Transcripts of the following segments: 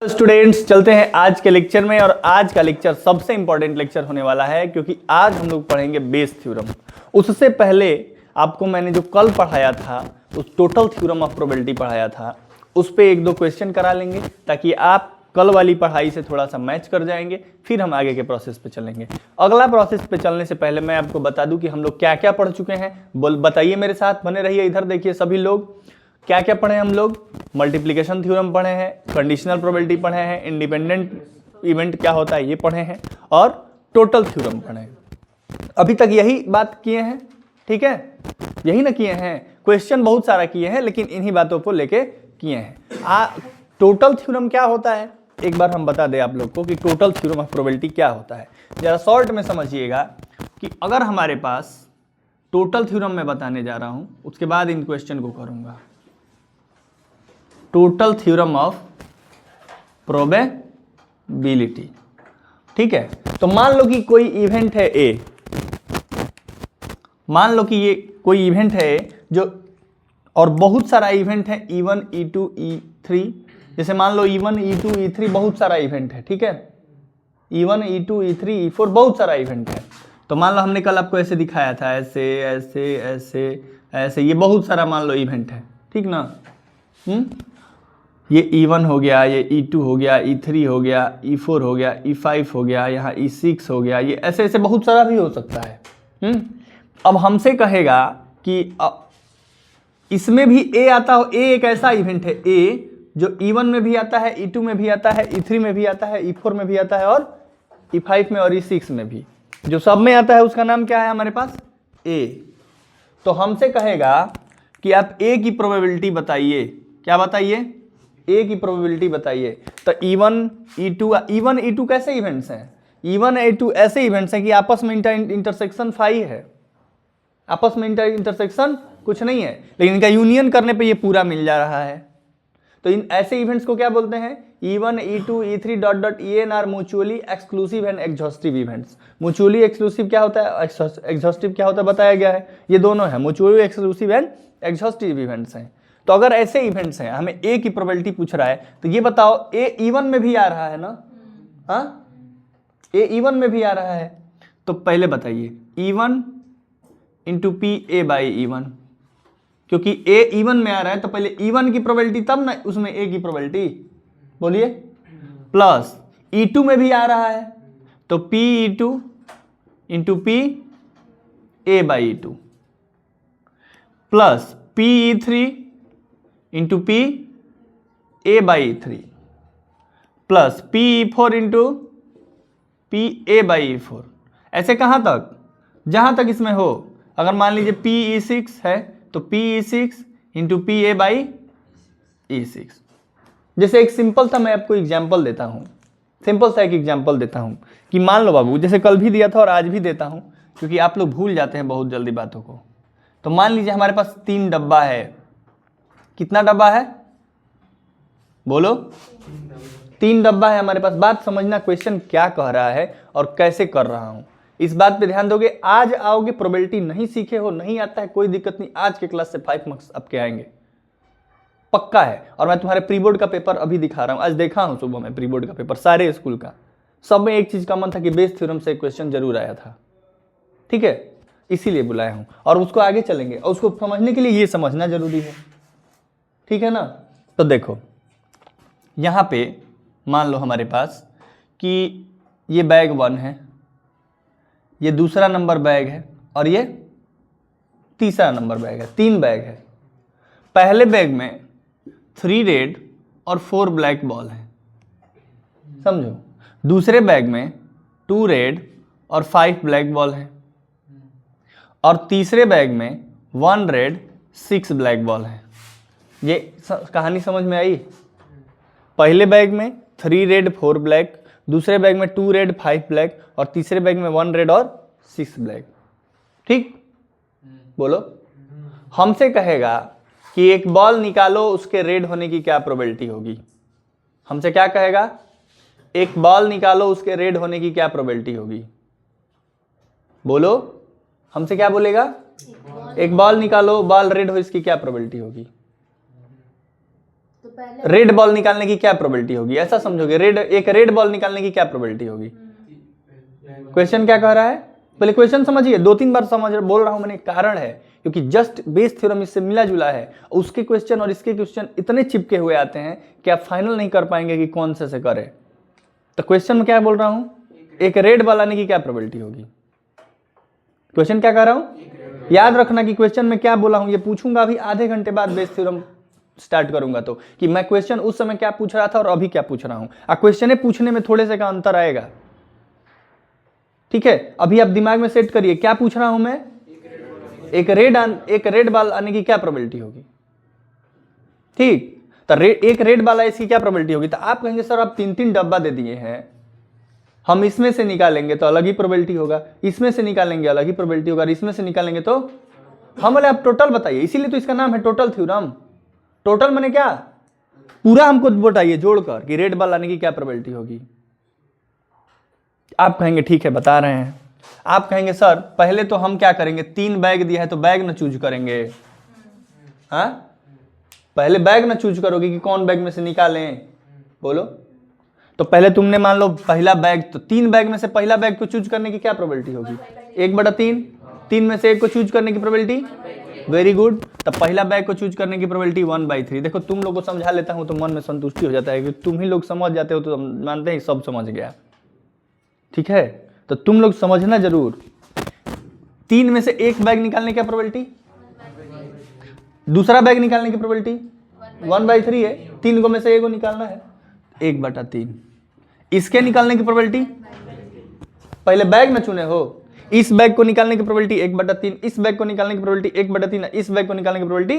Students चलते हैं आज के लेक्चर में। और आज का लेक्चर सबसे इंपॉर्टेंट लेक्चर होने वाला है क्योंकि आज हम लोग पढ़ेंगे बेस थ्योरम। उससे पहले आपको मैंने जो कल पढ़ाया था उस टोटल थ्योरम ऑफ प्रोबेबिलिटी पढ़ाया था, उस पे एक दो क्वेश्चन करा लेंगे ताकि आप कल वाली पढ़ाई से थोड़ा सा मैच कर जाएंगे। फिर हम आगे के प्रोसेस पे चलेंगे। अगला प्रोसेस पे चलने से पहले मैं आपको बता दूं कि हम लोग क्या क्या पढ़ चुके हैं। बताइए मेरे साथ, बने रहिए। इधर देखिए सभी लोग, क्या क्या पढ़े हम लोग। मल्टीप्लिकेशन थ्योरम पढ़े हैं, कंडीशनल प्रोबेबिलिटी पढ़े हैं, इंडिपेंडेंट इवेंट क्या होता है ये पढ़े हैं, और टोटल थ्योरम पढ़े हैं। अभी तक यही बात किए हैं, ठीक है, यही ना किए हैं। क्वेश्चन बहुत सारा किए हैं लेकिन इन्हीं बातों को लेके किए हैं। टोटल थ्योरम क्या होता है एक बार हम बता दें आप लोग को कि टोटल थ्योरम ऑफ प्रोबेबिलिटी क्या होता है। जरा शॉर्ट में समझिएगा कि अगर हमारे पास टोटल थ्योरम मैं बताने जा रहा हूं, उसके बाद इन क्वेश्चन को करूंगा। टोटल थ्योरम ऑफ प्रोबेबिलिटी, ठीक है। तो मान लो कि कोई इवेंट है ए, मान लो कि ये कोई इवेंट है जो, और बहुत सारा इवेंट है E1 E2 E3। जैसे मान लो E1 E2 E3 बहुत सारा इवेंट है, ठीक है। E1 E2 E3 E4 बहुत सारा इवेंट है। तो मान लो हमने कल आपको ऐसे दिखाया था, ऐसे ऐसे ऐसे ऐसे, ये बहुत सारा मान लो इवेंट है, ठीक ना। ये E1 हो गया, ये E2 हो गया, E3 हो गया, E4 हो गया, E5 हो गया, यहाँ E6 हो गया, ये ऐसे ऐसे बहुत सारा भी हो सकता है। अब हमसे कहेगा कि इसमें भी ए आता हो। ए एक ऐसा इवेंट है ए जो E1 में भी आता है, E2 में भी आता है, E3 में भी आता है, E4 में भी आता है, और E5 में और E6 में भी, जो सब में आता है उसका नाम क्या है हमारे पास, ए। तो हमसे कहेगा कि आप ए की प्रोबेबिलिटी बताइए। क्या बताइए? ए की प्रोबेबिलिटी बताइए। तो E1 E2 कैसे इवेंट्स हैं? E1 E2 ऐसे इवेंट्स हैं कि आपस में इंटरसेक्शन 5 है, आपस में इंटरसेक्शन कुछ नहीं है, लेकिन इनका यूनियन करने पे ये पूरा मिल जा रहा है। तो इन ऐसे इवेंट्स को क्या बोलते हैं? E1 E2 E3 dot dot EN are mutually exclusive and exhaustive events. Mutually exclusive क्या होता है, एग्जॉस्टिव क्या होता है बताया गया है। ये दोनों है, mutually exclusive and exhaustive events हैं। तो अगर ऐसे इवेंट्स हैं, हमें ए की प्रोबेबिलिटी पूछ रहा है, तो ये बताओ ए E1 में भी आ रहा है ना? हाँ, ए E1 में भी आ रहा है। तो पहले बताइए E1 into P A by E1, क्योंकि ए E1 में आ रहा है तो पहले E1 की प्रोबेबिलिटी तब ना उसमें ए की प्रोबेबिलिटी, बोलिए, प्लस E2 में भी आ रहा है तो P E2 into P A by E2, plus P E3 into P A by E3, plus P E4 into P A by E4। ऐसे कहां तक? जहां तक इसमें हो। अगर मान लीजिए पी E6 है तो P E6 into P A by E6। जैसे एक सिंपल सा मैं आपको एग्जाम्पल देता हूं, सिंपल सा एक एग्जाम्पल देता हूं कि मान लो बाबू, जैसे कल भी दिया था और आज भी देता हूं क्योंकि आप लोग भूल जाते हैं बहुत जल्दी बातों को। तो मान लीजिए हमारे पास 3 डब्बा है। कितना डब्बा है बोलो? 3 डब्बा है हमारे पास। बात समझना, क्वेश्चन क्या कह रहा है और कैसे कर रहा हूं, इस बात पे ध्यान दोगे। आज आओगे, प्रोबेबिलिटी नहीं सीखे हो, नहीं आता है, कोई दिक्कत नहीं, आज के क्लास से 5 मार्क्स आपके आएंगे, पक्का है। और मैं तुम्हारे प्री बोर्ड का पेपर अभी दिखा रहा हूं, आज देखा हूं सुबह में प्री बोर्ड का पेपर सारे स्कूल का। सब में एक चीज कॉमन था कि बेस थ्योरम से क्वेश्चन जरूर आया था, ठीक है, इसीलिए बुलाया हूं। और उसको आगे चलेंगे, और उसको समझने के लिए ये समझना जरूरी है, ठीक है ना। तो देखो यहां पे मान लो हमारे पास कि ये बैग 1 है, ये दूसरा नंबर बैग है, और ये तीसरा नंबर बैग है। 3 बैग है। पहले बैग में 3 रेड और 4 ब्लैक बॉल है, समझो। दूसरे बैग में 2 रेड और 5 ब्लैक बॉल है, और तीसरे बैग में 1 रेड 6 ब्लैक बॉल है। ये कहानी समझ में आई? पहले बैग में 3 रेड 4 ब्लैक, दूसरे बैग में 2 रेड 5 ब्लैक, और तीसरे बैग में 1 रेड और 6 ब्लैक, ठीक। बोलो, हमसे कहेगा कि एक बॉल निकालो, उसके रेड होने की क्या प्रोबेबिलिटी होगी। हमसे क्या कहेगा? एक बॉल निकालो, उसके रेड होने की क्या प्रोबेबिलिटी होगी। बोलो, हमसे क्या बोलेगा? एक बॉल निकालो, बॉल रेड हो, इसकी क्या प्रोबेबिलिटी होगी। तो रेड बॉल निकालने की क्या प्रोबेबिलिटी होगी, ऐसा समझोगे। एक रेड बॉल निकालने की क्या प्रोबेबिलिटी होगी। क्वेश्चन क्या कह रहा है, पहले क्वेश्चन समझिए, 2-3 बार समझ बोल रहा हूं मैंने, कारण है क्योंकि जस्ट बेस थ्योरम इससे मिला जुला है। उसके क्वेश्चन और इसके क्वेश्चन इतने चिपके हुए आते हैं कि आप फाइनल नहीं कर पाएंगे कि कौन से करें। तो क्वेश्चन में क्या बोल रहा हूं, एक रेड बॉल आने की क्या प्रोबेबिलिटी होगी। क्वेश्चन क्या कह रहा हूं, याद रखना कि क्वेश्चन में क्या बोला हूं, ये पूछूंगा अभी आधे घंटे बाद बेस थ्योरम स्टार्ट करूंगा तो, कि मैं क्वेश्चन उस समय क्या पूछ रहा था और अभी क्या पूछ रहा हूं। क्वेश्चन पूछने में थोड़े से का अंतर आएगा, ठीक है। अभी आप दिमाग में सेट करिए क्या पूछ रहा हूं मैं, एक रेड बॉल आने की क्या प्रोबेबिलिटी होगी, ठीक। तो एक रेड बॉल आए इसकी क्या प्रोबेबिलिटी होगी। तो आप कहेंगे सर आप 3-3 डब्बा दे दिए हैं, हम इसमें से निकालेंगे तो अलग ही प्रोबेबिलिटी होगा, इसमें से निकालेंगे अलग ही प्रोबेबिलिटी होगा, इसमें से निकालेंगे तो हम बोले आप टोटल बताइए, इसीलिए तो इसका नाम है टोटल थ्योरम। टोटल माने क्या, पूरा हमको बताइए जोड़कर कि रेड बॉल आने की क्या प्रोबेबिलिटी होगी। आप कहेंगे ठीक है बता रहे हैं। आप कहेंगे सर पहले तो हम क्या करेंगे, 3 बैग दिया है तो बैग ना चूज करेंगे, हाँ पहले बैग ना चूज करोगे कि कौन बैग में से निकालें, बोलो। तो पहले तुमने मान लो पहला बैग, तो 3 बैग में से पहला बैग को चूज करने की क्या प्रोबेबिलिटी होगी, 1/3। 3 में से एक को चूज करने की प्रोबेबिलिटी, वेरी गुड। तो पहला बैग को चूज करने की प्रोबेबिलिटी 1/3। देखो तुम लोग को समझा लेता हूं तो मन में संतुष्टि हो जाता है कि तुम ही लोग समझ जाते हो तो मानते हैं सब समझ गया, ठीक है। तो तुम लोग समझना जरूर, 3 में से एक बैग निकालने की प्रोबेबिलिटी, दूसरा बैग निकालने की प्रोबेबिलिटी 1/3 है, 3 को में से एक को निकालना है 1/3। इसके निकालने की प्रोबेबिलिटी, पहले बैग में चुने हो, इस बैग को निकालने की प्रोबेबिलिटी 1/3, इस बैग को निकालने की प्रोबेबिलिटी 1/3, इस बैग को निकालने की प्रोबेबिलिटी,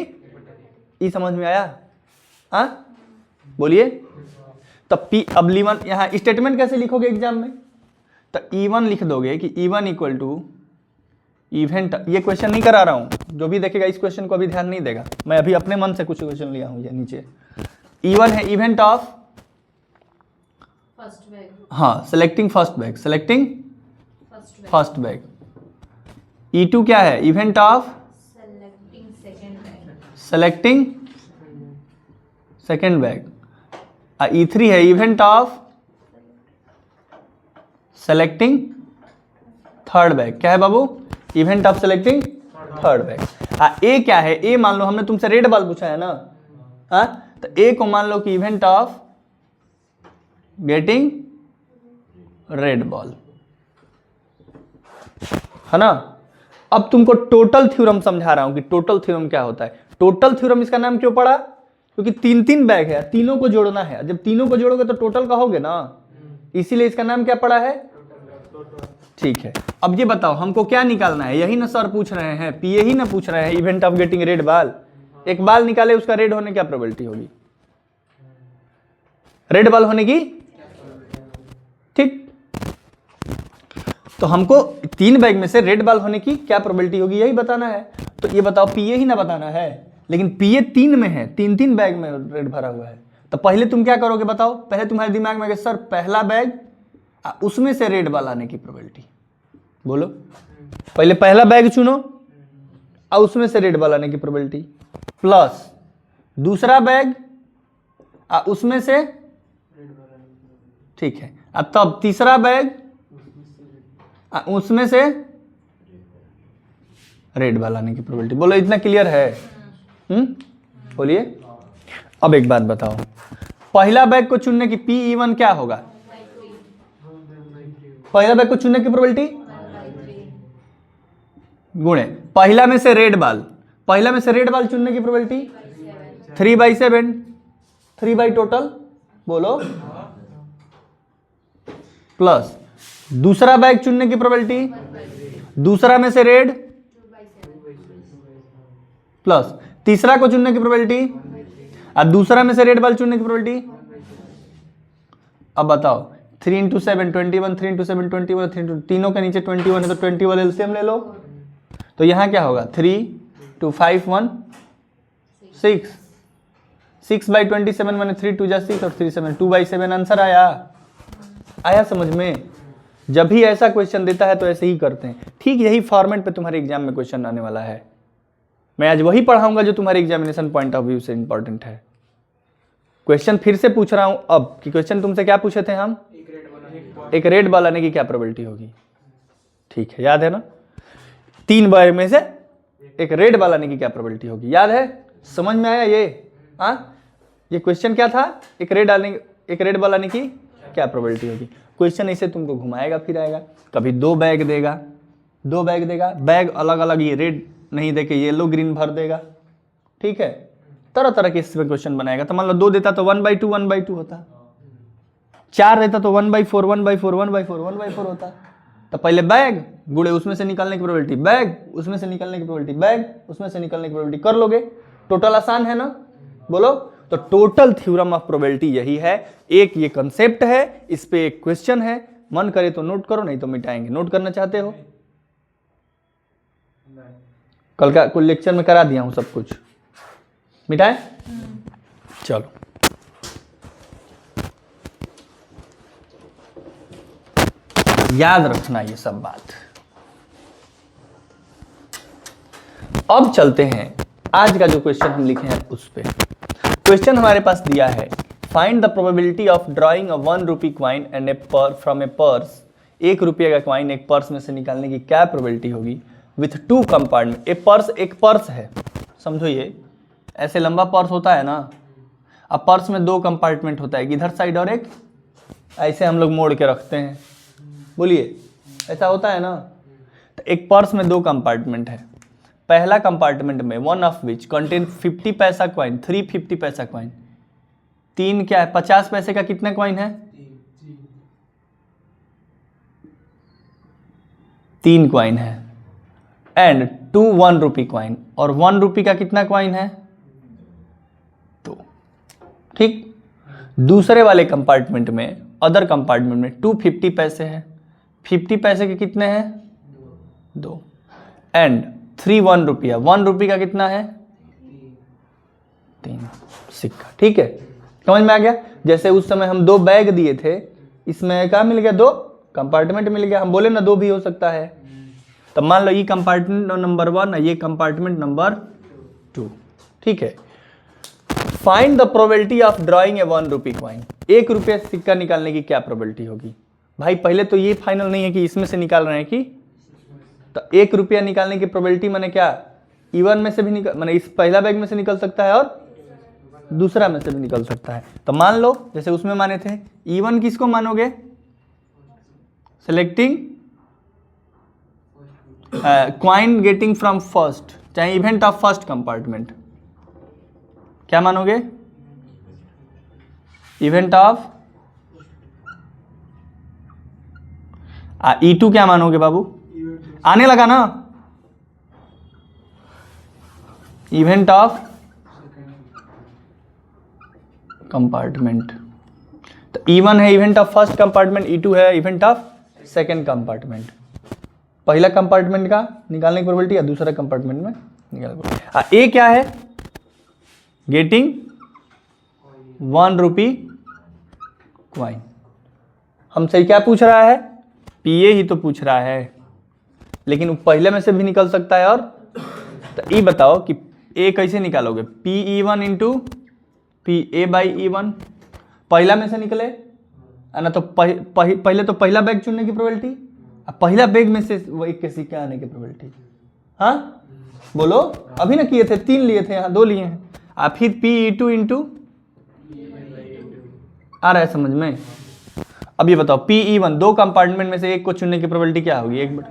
ये समझ में आया, हाँ बोलिए। तब पी अब लीवन, यहाँ स्टेटमेंट कैसे लिखोगे एग्जाम में, तो E1 लिख दोगे कि E1 इक्वल टू इवेंट, ये क्वेश्चन नहीं करा रहा हूं, जो भी देखेगा इस क्वेश्चन को अभी ध्यान नहीं देगा, मैं अभी अपने मन से कुछ क्वेश्चन लिया हूं। ये नीचे E1 है इवेंट ऑफ फर्स्ट बैग, हाँ selecting first bag, selecting first bag. E2 क्या है, event of selecting second bag, selecting second bag. E3 है event of selecting third bag. क्या है बाबू, event of selecting third bag. A क्या है, ए मान लो हमने तुमसे रेड बॉल पूछा है ना, हाँ तो ए को मान लो कि event of getting red ball, है ना। अब तुमको टोटल थ्योरम समझा रहा हूं कि टोटल थ्योरम क्या होता है। टोटल थ्योरम इसका नाम क्यों पड़ा, क्योंकि 3-3 बैग है, तीनों को जोड़ना है, जब तीनों को जोड़ोगे तो टोटल कहोगे ना, इसीलिए इसका नाम क्या पड़ा है, ठीक है। अब ये बताओ हमको क्या निकालना है, यही ना सर पूछ रहे हैं, पीए ही ना पूछ रहे हैं, event of getting red ball. एक बाल निकाले उसका रेड होने की क्या प्रोबेबिलिटी होगी, रेड बॉल होने की, ठीक। तो हमको 3 बैग में से रेड बॉल होने की क्या प्रोबेबिलिटी होगी यही बताना है। तो ये बताओ पीए ही ना बताना है, लेकिन पीए 3 में है, 3-3 बैग में रेड भरा हुआ है। तो पहले तुम क्या करोगे बताओ, पहले तुम्हारे दिमाग में सर पहला बैग उसमें से रेड बॉल आने की प्रोबेबिलिटी, बोलो। पहले पहला बैग चुनो और उसमें से रेड बॉल आने की प्रोबेबिलिटी, प्लस दूसरा बैग उसमें से, ठीक है। अब तब तीसरा बैग उसमें से रेड बॉल आने की प्रोबेबिलिटी। बोलो इतना क्लियर है, बोलिए। अब एक बात बताओ, पहला बैग को चुनने की PE1 क्या होगा, पहला बैग को चुनने की प्रोबेबिलिटी गुणे पहला में से रेड बॉल, पहला में से रेड बॉल चुनने की प्रोबेबिलिटी 3/7, 3 टोटल, बोलो, प्लस दूसरा बैग चुनने की प्रोबेबिलिटी, दूसरा में से रेड, प्लस तीसरा को चुनने की प्रोबेबिलिटी और दूसरा में से रेड बॉल चुनने की प्रोबेबिलिटी। अब बताओ 3 × 7 21, 3 × 7 21, 3 तीनों के नीचे 21 है तो 21 एलसीएम ले लो। तो यहाँ क्या होगा 3 2 5 1 6, 6/27 मैंने 3 2 6 और 3 7 2/7 आंसर आया समझ में। जब भी ऐसा क्वेश्चन देता है तो ऐसे ही करते हैं, ठीक यही फॉर्मेट पे तुम्हारे एग्जाम में क्वेश्चन आने वाला है। मैं आज वही पढ़ाऊंगा जो तुम्हारे एग्जामिनेशन पॉइंट ऑफ व्यू से इंपॉर्टेंट है। क्वेश्चन फिर से पूछ रहा हूं अब कि क्वेश्चन तुमसे क्या पूछे थे हम, एक रेड बॉल आने की क्या प्रोबेबिलिटी होगी। ठीक है, याद है ना, 3 बार में से एक रेड बॉल आने की क्या प्रोबेबिलिटी होगी, याद है, समझ में आया ये। ये क्वेश्चन क्या था, एक रेड बॉल आने की क्या प्रोबेबिलिटी होगी। क्वेश्चन ऐसे तुमको घुमाएगा फिर आएगा, कभी 2 बैग देगा, बैग अलग अलग, ये रेड नहीं देके येलो ग्रीन भर देगा। ठीक है, तरह तरह के इसमें क्वेश्चन बनाएगा। तो मान लो 2 देता तो 1/2 होता, 4 देता तो 1/4 होता। तो पहले बैग गुड़े उसमें से निकालने की प्रोबेबिलिटी, बैग उसमें से निकालने की प्रोबेबिलिटी, बैग उसमें से निकालने की प्रोबेबिलिटी, कर लोगे। टोटल आसान है ना, बोलो। तो टोटल थ्योरम ऑफ प्रोबेबिलिटी यही है। एक ये कंसेप्ट है, इस पे एक क्वेश्चन है, मन करे तो नोट करो, नहीं तो मिटाएंगे। नोट करना चाहते हो? कल का कुल लेक्चर में करा दिया हूं सब कुछ, मिटाए। चलो, याद रखना ये सब बात। अब चलते हैं आज का जो क्वेश्चन हम लिखे हैं उस पे। क्वेश्चन हमारे पास दिया है, find the probability of drawing a 1 rupee coin and from A purse. 1 रुपये का क्वाइन एक पर्स में से निकालने की क्या प्रोबेबिलिटी होगी विथ 2 कंपार्टमेंट। एक पर्स है, समझो ये ऐसे लंबा पर्स होता है ना। अब पर्स में 2 कंपार्टमेंट होता है, इधर साइड और एक ऐसे हम लोग मोड़ के रखते हैं, बोलिए ऐसा होता है ना। तो एक पर्स में 2 कंपार्टमेंट है। पहला कंपार्टमेंट में 1 ऑफ विच कंटेन 50 पैसा क्वाइन, 3 50 पैसा क्वाइन। 3 क्या है, 50 पैसे का कितने क्वाइन है, 3 क्वाइन है। एंड 2 1 रुपी क्वाइन, और 1 रुपी का कितना क्वाइन है, 2। ठीक, दूसरे वाले कंपार्टमेंट में, अदर कंपार्टमेंट में 2 50 पैसे हैं। 50 पैसे के कितने हैं, 2। एंड 3 1 रुपया, 1 रुपी का कितना है, 3 सिक्का। ठीक है, समझ में आ गया। जैसे उस समय हम 2 बैग दिए थे, इसमें क्या मिल गया, 2 कंपार्टमेंट मिल गया। हम बोले ना 2 भी हो सकता है। तो मान लो ये कंपार्टमेंट नंबर 1 है, ये कंपार्टमेंट नंबर 2। ठीक है, find the probability of drawing a 1 rupee coin. 1 रुपया सिक्का निकालने की क्या प्रोबेबिलिटी होगी। भाई पहले तो ये फाइनल नहीं है कि इसमें से निकाल रहे हैं कि, तो 1 रुपया निकालने की प्रोबेबिलिटी माने क्या, E1 में से भी निकल, माने इस पहला बैग में से निकल सकता है और दूसरा में से भी निकल सकता है। तो मान लो जैसे उसमें माने थे, E1 किसको मानोगे, selecting coin getting from first, चाहे इवेंट ऑफ फर्स्ट कंपार्टमेंट, क्या मानोगे, इवेंट ऑफ E2 क्या मानोगे बाबू, आने लगा ना, इवेंट ऑफ कंपार्टमेंट। तो E1 है event of first compartment, E2 है इवेंट ऑफ सेकेंड कंपार्टमेंट। पहला कंपार्टमेंट का निकालने की प्रोबेबिलिटी या दूसरा कंपार्टमेंट में निकालने। ए क्या है, गेटिंग 1 रुपी क्वाइन। हमसे क्या पूछ रहा है, पीए ही तो पूछ रहा है, लेकिन वो पहले में से भी निकल सकता है। और तो ये बताओ कि ए कैसे निकालोगे, PE1 इंटू PA/E1। पहला में से निकले ना, तो पहले तो पहला बैग चुनने की प्रोबेबिलिटी, पहला बैग में से वो एक के सिक्के आने की प्रोबेबिलिटी। हाँ बोलो, अभी ना किए थे, 3 लिए थे, यहाँ 2 लिए हैं। फिर PE2 इंटू, आ रहा है समझ में। अब ये बताओ PE1, 2 कंपार्टमेंट में से एक को चुनने की प्रोबेबिलिटी क्या होगी, 1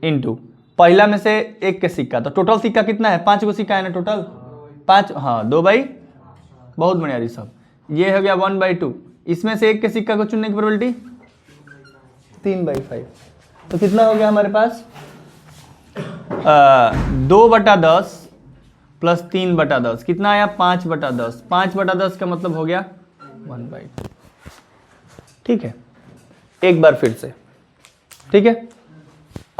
इंटू पहला में से एक के सिक्का। तो टोटल सिक्का कितना है, 5 को सिक्का है ना टोटल, 5, हाँ 2 बाई, बहुत बढ़िया ऋषभ। ये हो गया 1/2। इसमें से एक के सिक्का को चुनने की प्रोबेबिलिटी 3/5। तो कितना हो गया हमारे पास, 2/10 प्लस 3/10 कितना आया, 5/10। 5/10 का मतलब हो गया 1/2। ठीक है, एक बार फिर से, ठीक है,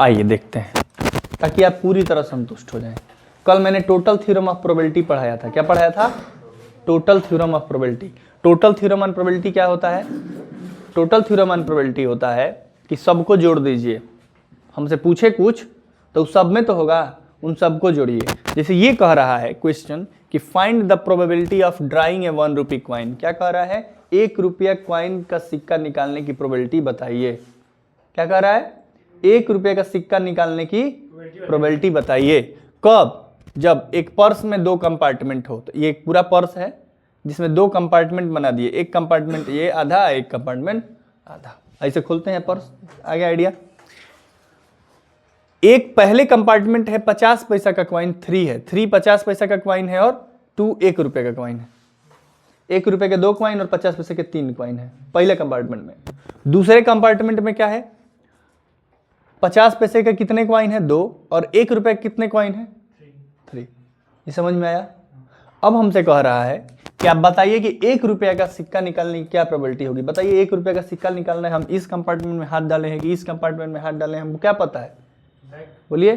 आइए देखते हैं ताकि आप पूरी तरह संतुष्ट हो जाएं। कल मैंने टोटल थ्योरम ऑफ प्रोबेबिलिटी पढ़ाया था। क्या पढ़ाया था, total theorem of probability. Total theorem on probability क्या होता है, टोटल थ्योरम ऑन प्रोबेबिलिटी होता है कि सबको जोड़ दीजिए, हमसे पूछे कुछ तो सब में तो होगा, उन सबको जोड़िए। जैसे ये कह रहा है क्वेश्चन कि find the probability of drawing A 1 rupee coin. क्या कह रहा है? 1 रुपया क्वाइन का सिक्का निकालने की प्रोबेबिलिटी बताइए। क्या कह रहा है? 1 रुपये का सिक्का निकालने की प्रोबेबिलिटी बताइए। कब? जब एक पर्स में 2 कंपार्टमेंट हो। तो ये एक पूरा पर्स है जिसमें 2 कंपार्टमेंट बना दिए, एक कंपार्टमेंट ये आधा, एक कंपार्टमेंट आधा। ऐसे खोलते हैं पर्स। आगे आइडिया। एक पहले कंपार्टमेंट है 50 पैसा का क्वाइन 3 है, 3 50 पैसा का क्वाइन है और 2 1 रुपये का क्वाइन है। 1 रुपये के 2 क्वाइन और 50 पैसे के 3 क्वाइन है पहले कंपार्टमेंट में। दूसरे कंपार्टमेंट में क्या है? 50 पैसे का कितने क्वाइन है? 2 और 1 रुपये के कितने क्वाइन है? 3। ये समझ में आया? अब हमसे कह रहा है कि आप बताइए कि 1 रुपये का सिक्का निकालने की क्या प्रोबेबिलिटी होगी। बताइए 1 रुपये का सिक्का निकालना है, हम इस कंपार्टमेंट में हाथ डाले हैं कि इस कंपार्टमेंट में हाथ डाले हैं, हमको क्या पता है? बोलिए।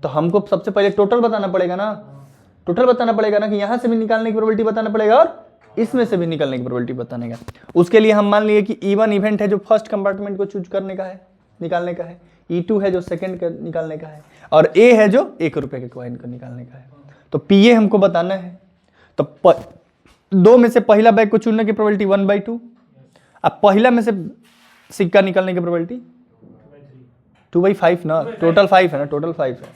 तो हमको सबसे पहले टोटल बताना पड़ेगा ना, टोटल बताना पड़ेगा ना कि यहाँ से भी निकालने की प्रोबेबिलिटी बताना पड़ेगा और इसमें से भी निकालने की प्रोबेबिलिटी बताने का। उसके लिए हम मान लिए कि E1 इवेंट है जो फर्स्ट कंपार्टमेंट को चूज करने का है, निकालने का है। E2 है जो सेकंड का निकालने का है और A है जो 1 रुपये के क्वाइन को निकालने का है। तो PA हमको बताना है। तो 2 में से पहला बैग को चुनने की प्रोबेबिलिटी 1/2। अब पहला में से सिक्का निकालने की प्रोबेबिलिटी 2/5 ना, टोटल 5 है ना, टोटल 5 है।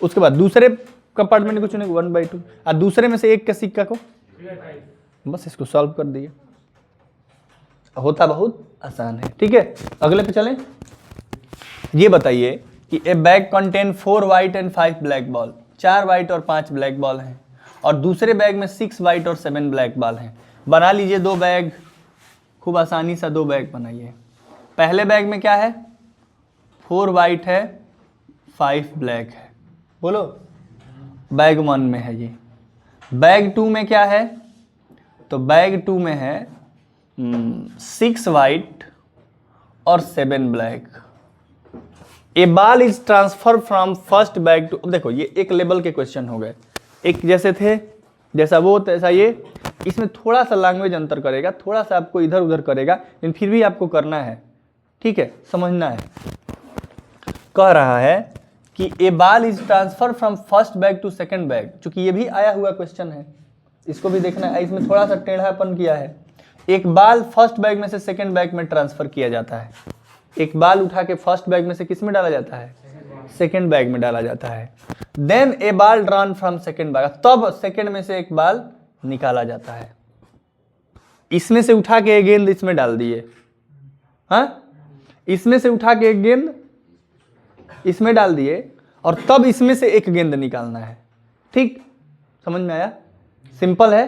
उसके बाद दूसरे कंपार्टमेंट को चुने 1/2 और दूसरे में से एक के सिक्का को, बस इसको सॉल्व कर दिए। होता बहुत आसान है। ठीक है, अगले पे चलें। ये बताइए कि ए bag contain 4 white and 5 black ball. 4 white और 5 ब्लैक बॉल हैं और दूसरे बैग में 6 व्हाइट और 7 ब्लैक बॉल हैं। बना लीजिए 2 बैग, खूब आसानी से 2 बैग बनाइए। पहले बैग में क्या है? 4 व्हाइट है, 5 ब्लैक है। बोलो। बैग 1 में है ये। बैग 2 में क्या है? तो बैग 2 में है 6 व्हाइट और 7 black. A ball is transfer from first bag to, देखो ये एक लेवल के क्वेश्चन हो गए, एक जैसे थे, जैसा वो तैसा ये। इसमें थोड़ा सा लैंग्वेज अंतर करेगा, थोड़ा सा आपको इधर उधर करेगा, लेकिन फिर भी आपको करना है। ठीक है, समझना है। कह रहा है कि a ball is transfer from first bag to second bag. चूंकि ये भी आया हुआ क्वेश्चन है, इसको भी देखना है। इसमें थोड़ा सा टेढ़ापन किया है। एक बॉल फर्स्ट बैग में से सेकंड बैग में ट्रांसफर किया जाता है। एक बॉल उठा के फर्स्ट बैग में से किस में डाला जाता है? सेकंड बैग में डाला जाता है। Then a ball drawn from second bag, तब सेकंड में से एक बॉल निकाला जाता है। इसमें से उठा के एक गेंद इसमें डाल दिए, हाँ, इसमें से उठा के एक गेंद इसमें डाल दिए और तब इसमें से एक गेंद निकालना है। ठीक, समझ में आया? सिंपल है।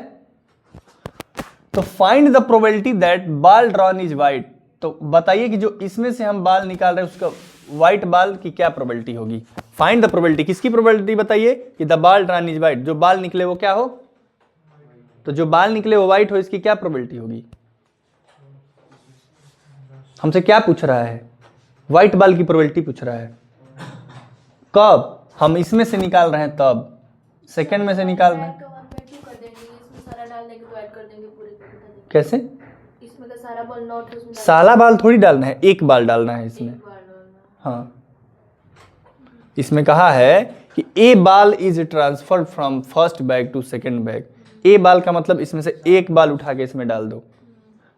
तो find the probability that ball drawn is white. तो बताइए कि जो इसमें से हम बाल निकाल रहे हैं उसका व्हाइट बाल की क्या प्रोबेबिलिटी होगी। फाइंड द प्रोबेबिलिटी, किसकी प्रोबेबिलिटी बताइए कि the ball drawn is white. जो बाल निकले वो क्या हो? तो जो बाल निकले वो व्हाइट हो, इसकी क्या प्रोबेबिलिटी होगी? हमसे क्या पूछ रहा है? व्हाइट बाल की प्रोबेबिलिटी पूछ रहा है। कब? हम इसमें से निकाल रहे हैं तब, सेकंड में से निकाल रहे हैं। कैसे? इसमें का सारा बॉल नॉट, सारा बाल थोड़ी डालना है, एक बाल डालना है इसमें। हाँ, इसमें कहा है कि a ball is transferred from first bag to second bag. A ball का मतलब इसमें से एक बाल उठा के इसमें डाल दो।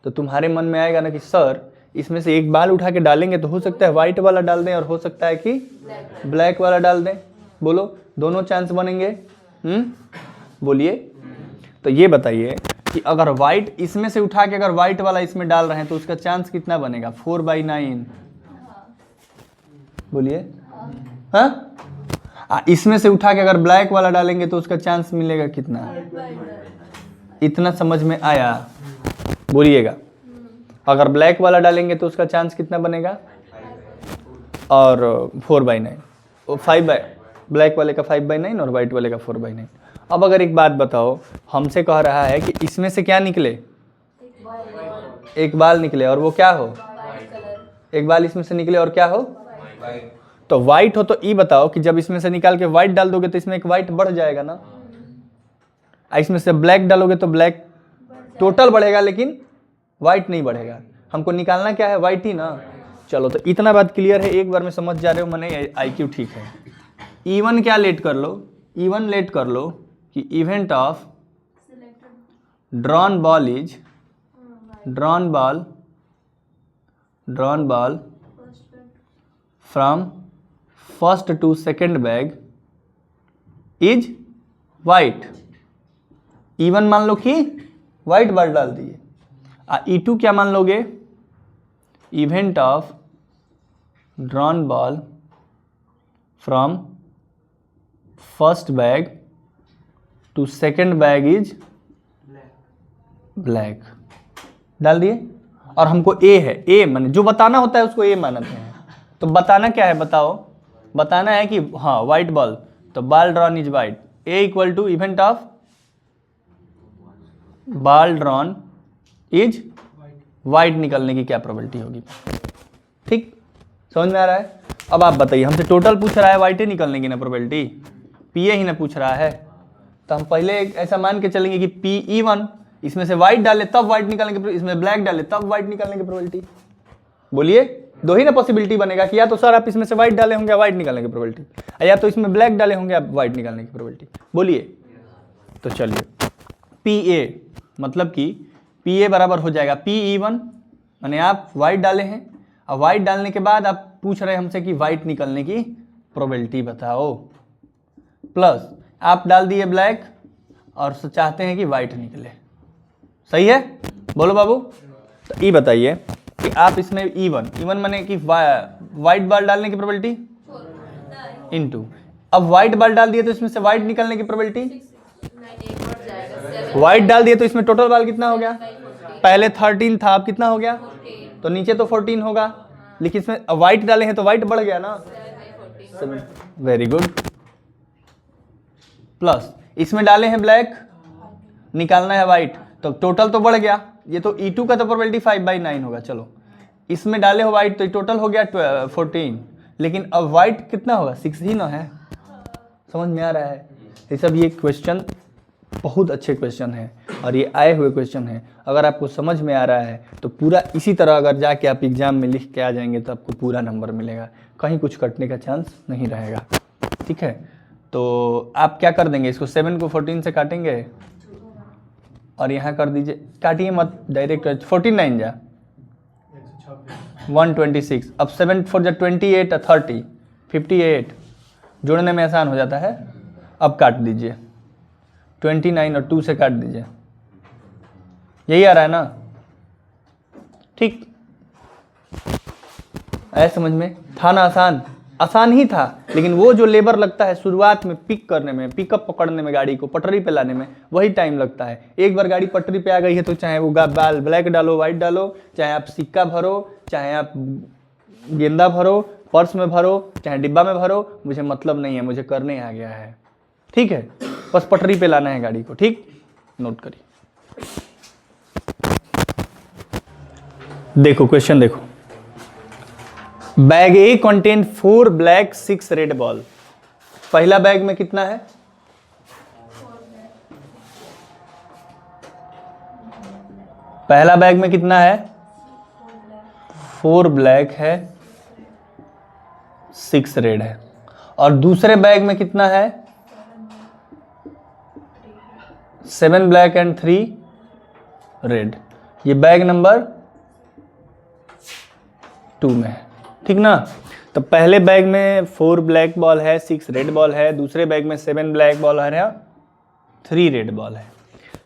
तो तुम्हारे मन में आएगा ना कि सर इसमें से एक बाल उठा के डालेंगे तो हो सकता है व्हाइट वाला डाल दें और हो सकता है कि ब्लैक वाला डाल दें। बोलो, दोनों चांस बनेंगे। बोलिए। तो ये बताइए कि अगर व्हाइट इसमें से उठा के अगर व्हाइट वाला इसमें डाल रहे हैं तो उसका चांस कितना बनेगा? 4/9। बोलिए। हाँ, इसमें से उठा के अगर ब्लैक वाला डालेंगे तो उसका चांस मिलेगा कितना? इतना समझ में आया? बोलिएगा। अगर ब्लैक वाला डालेंगे तो उसका चांस कितना बनेगा? और 4/9, 5 ब्लैक वाले का 5/9 और व्हाइट वाले का 4/9। अब अगर एक बात बताओ, हमसे कह रहा है कि इसमें से क्या निकले? एक बाल निकले और वो क्या हो? एक बाल इसमें से निकले और क्या हो? तो व्हाइट हो। तो ये बताओ कि जब इसमें से निकाल के व्हाइट डाल दोगे तो इसमें एक व्हाइट बढ़ जाएगा ना। इसमें से ब्लैक डालोगे तो ब्लैक टोटल बढ़ेगा लेकिन व्हाइट नहीं बढ़ेगा। हमको निकालना क्या है? व्हाइट ही ना। चलो, तो इतना बात क्लियर है, एक बार में समझ जा रहे हो, मैंने IQ ठीक है। E1 क्या लेट कर लो, E1 लेट कर लो कि event of selected drawn ball is drawn ball first bag from first to second bag is white. E1 मान लो कि वाइट बॉल डाल दिए। E2 क्या मान लोगे, event of drawn ball from first bag to second bag is black डाल दिए। और हमको ए है, ए माने जो बताना होता है उसको ए मानते हैं। तो बताना क्या है बताओ, बताना है कि हाँ वाइट बॉल, तो ball drawn is white. A equal to event of ball drawn is white निकलने की क्या प्रोबेबिलिटी होगी। ठीक, समझ में आ रहा है। अब आप बताइए, हमसे टोटल पूछ रहा है वाइट ही निकलने की ना प्रोबेबिलिटी, पी ए ही ना पूछ रहा है। तो हम पहले ऐसा मान के चलेंगे कि पी E1 इसमें से वाइट डाले तब वाइट निकलने की, इसमें ब्लैक डाले तब वाइट निकलने की प्रोबेबिलिटी। बोलिए, दो ही ना पॉसिबिलिटी बनेगा कि या तो सर आप इसमें से वाइट डाले होंगे वाइट निकलने की प्रोबेबिलिटी, या तो इसमें ब्लैक डाले होंगे आप वाइट निकलने की प्रोबेबिलिटी। बोलिए, तो चलिए पी ए मतलब कि पी ए बराबर हो जाएगा पी E1, माने आप वाइट डाले हैं और वाइट डालने के बाद आप पूछ रहे हैं हमसे कि वाइट निकलने की प्रोबेबिलिटी बताओ, प्लस आप डाल दिए ब्लैक और चाहते हैं कि वाइट निकले। सही है, बोलो बाबू। तो ये बताइए कि आप इसमें E1 माने कि वाइट बॉल डालने की प्रोबेबिलिटी इनटू, अब वाइट बॉल डाल दिए तो इसमें से वाइट निकलने की प्रोबेबिलिटी, वाइट डाल दिए तो इसमें टोटल बॉल कितना हो गया, पहले 13 था अब कितना हो गया, तो नीचे तो 14 होगा, लेकिन इसमें वाइट डाले हैं तो वाइट बढ़ गया ना, 7। Very good. प्लस इसमें डाले हैं ब्लैक, निकालना है वाइट, तो टोटल तो बढ़ गया। ये तो E2 का तो प्रोबेबिलिटी 5/9 होगा। चलो इसमें डाले हो वाइट तो टोटल हो गया 14, लेकिन अब वाइट कितना होगा, 6 ही ना है। समझ में आ रहा है। ये सब ये क्वेश्चन बहुत अच्छे क्वेश्चन है और ये आए हुए क्वेश्चन है। अगर आपको समझ में आ रहा है तो पूरा इसी तरह अगर जाके आप एग्जाम में लिख के आ जाएंगे तो आपको पूरा नंबर मिलेगा, कहीं कुछ कटने का चांस नहीं रहेगा। ठीक है, तो आप क्या कर देंगे, इसको 7 को 14 से काटेंगे और यहाँ कर दीजिए, काटिए मत डायरेक्ट, 14 9 जा 126, अब 7 4 जा 28 और 30 58, जोड़ने में आसान हो जाता है। अब काट दीजिए 29 और 2 से काट दीजिए, यही आ रहा है ना। ठीक, आया समझ में, था ना आसान, आसान ही था, लेकिन वो जो लेबर लगता है शुरुआत में पिक करने में, पिकअप पकड़ने में, गाड़ी को पटरी पे लाने में, वही टाइम लगता है। एक बार गाड़ी पटरी पे आ गई है तो चाहे वो बाल ब्लैक डालो वाइट डालो, चाहे आप सिक्का भरो, चाहे आप गेंदा भरो, पर्स में भरो, चाहे डिब्बा में भरो, मुझे मतलब नहीं है, मुझे करने आ गया है। ठीक है, बस पटरी पे लाना है गाड़ी को। ठीक, नोट करिए। देखो क्वेश्चन देखो, बैग ए कंटेन 4 ब्लैक 6 रेड बॉल। पहला बैग में कितना है, पहला बैग में कितना है, 4 ब्लैक है 6 रेड है। और दूसरे बैग में कितना है, 7 ब्लैक एंड 3 रेड। ये बैग नंबर 2 में है। ठीक ना, तो पहले बैग में 4 ब्लैक बॉल है 6 रेड बॉल है, दूसरे बैग में 7 ब्लैक बॉल है 3 रेड बॉल है।